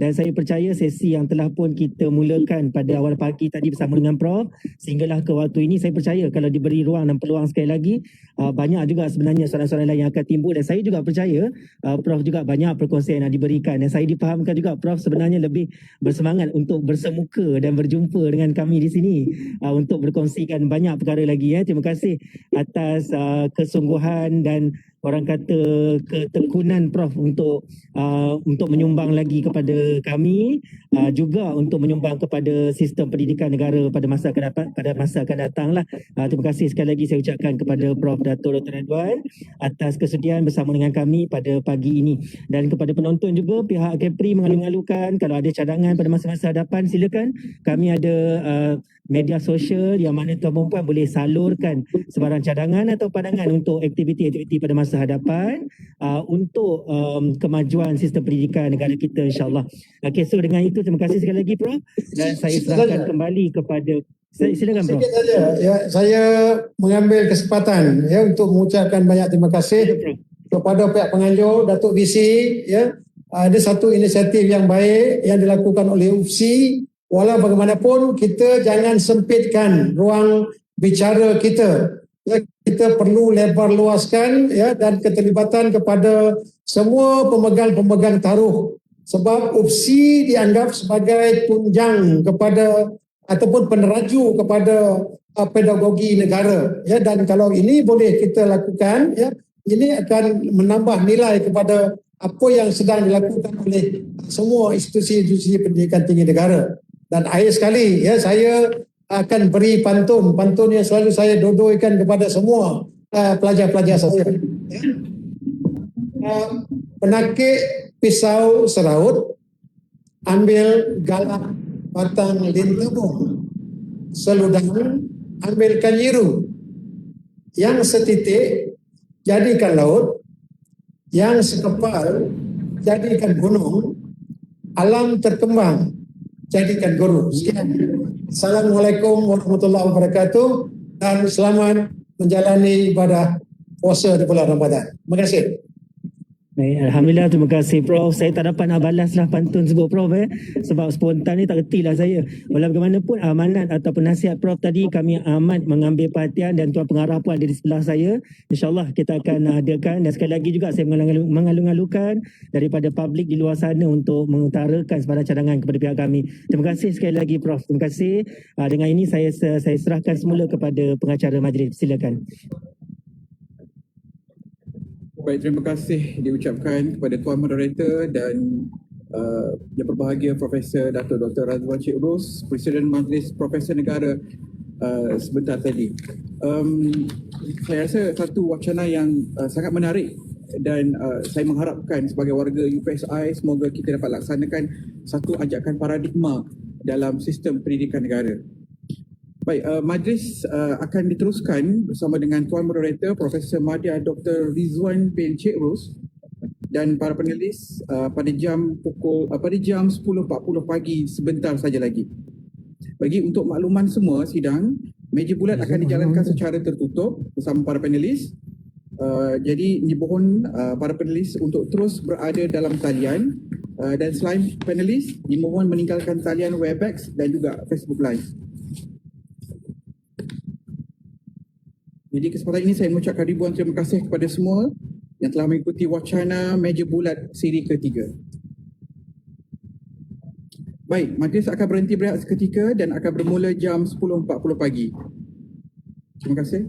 dan saya percaya sesi yang telah pun kita mulakan pada awal pagi tadi bersama dengan Prof sehinggalah ke waktu ini, saya percaya kalau diberi ruang dan peluang sekali lagi, banyak juga sebenarnya soalan-soalan lain yang akan timbul, dan saya juga percaya Prof juga banyak perkongsian yang diberikan, dan saya difahamkan juga Prof sebenarnya lebih bersemangat untuk bersemuka dan berjumpa dengan kami di sini untuk berkongsikan banyak perkara lagi. Terima kasih atas kesungguhan dan orang kata ketekunan Prof untuk menyumbang lagi kepada kami, juga untuk menyumbang kepada sistem pendidikan negara pada masa akan datang lah. Terima kasih sekali lagi saya ucapkan kepada Prof Dato' Dr. Radwan atas kesediaan bersama dengan kami pada pagi ini, dan kepada penonton juga, pihak Kepri mengalu-alukan kalau ada cadangan pada masa-masa hadapan, silakan. Kami ada media sosial yang mana tuan-tuan perempuan boleh salurkan sebarang cadangan atau pandangan untuk aktiviti-aktiviti pada masa hadapan untuk kemajuan sistem pendidikan negara kita, insyaAllah. Okey, so dengan itu terima kasih sekali lagi Prof, dan saya serahkan kembali kepada silakan Prof. Sikit saja, ya, saya mengambil kesempatan untuk mengucapkan banyak terima kasih kepada pihak penganjur, Datuk VC. Ada satu inisiatif yang baik yang dilakukan oleh UFSI. Walau bagaimanapun, kita jangan sempitkan ruang bicara kita. Kita perlu lebar luaskan dan keterlibatan kepada semua pemegang-pemegang taruh. Sebab UFSI dianggap sebagai tunjang kepada ataupun peneraju kepada pedagogi negara. Dan kalau ini boleh kita lakukan, ini akan menambah nilai kepada apa yang sedang dilakukan oleh semua institusi-institusi pendidikan tinggi negara. Dan akhir sekali, saya akan beri pantun yang selalu saya dodoikan kepada semua pelajar-pelajar saya. Penakik pisau seraut, ambil galak batang lintebung, seludang ambilkan nyiru, yang setitik jadikan laut, yang sekepal jadikan gunung, alam terkembang jadikan guru. Sekian. Assalamualaikum warahmatullahi wabarakatuh, dan selamat menjalani ibadah puasa di bulan Ramadan. Terima kasih. Baik, Alhamdulillah, terima kasih Prof. Saya tak dapat nak balas lah pantun sebut Prof sebab spontan ni tak reti lah saya. Walau bagaimanapun amanat ataupun nasihat Prof tadi kami amat mengambil perhatian, dan Tuan Pengarah pun ada di sebelah saya. InsyaAllah kita akan adakan, dan sekali lagi juga saya mengalung-alungkan daripada publik di luar sana untuk mengutarakan sebarang cadangan kepada pihak kami. Terima kasih sekali lagi Prof. Terima kasih. Dengan ini saya serahkan semula kepada pengacara majlis. Silakan. Baik, terima kasih diucapkan kepada Tuan Moderator dan Yang Berbahagia Profesor Dato' Dr. Radwan Cik Ros, Presiden Majlis Profesor Negara sebentar tadi. Saya rasa satu wacana yang sangat menarik, dan saya mengharapkan sebagai warga UPSI semoga kita dapat laksanakan satu ajakan paradigma dalam sistem pendidikan negara. Baik, majlis akan diteruskan bersama dengan Tuan Moderator Profesor Madya Dr. Rizwan bin Cik Ros dan para panelis pada jam 10.40 pagi sebentar saja lagi. Bagi untuk makluman semua sidang, meja bulat akan dijalankan secara tertutup bersama para panelis. Jadi dimohon para panelis untuk terus berada dalam talian, dan selain panelis dimohon meninggalkan talian Webex dan juga Facebook Live. Jadi kesempatan ini saya mengucapkan ribuan terima kasih kepada semua yang telah mengikuti wacana meja bulat siri ketiga. Baik, majlis akan berhenti berehat seketika dan akan bermula jam 10.40 pagi. Terima kasih.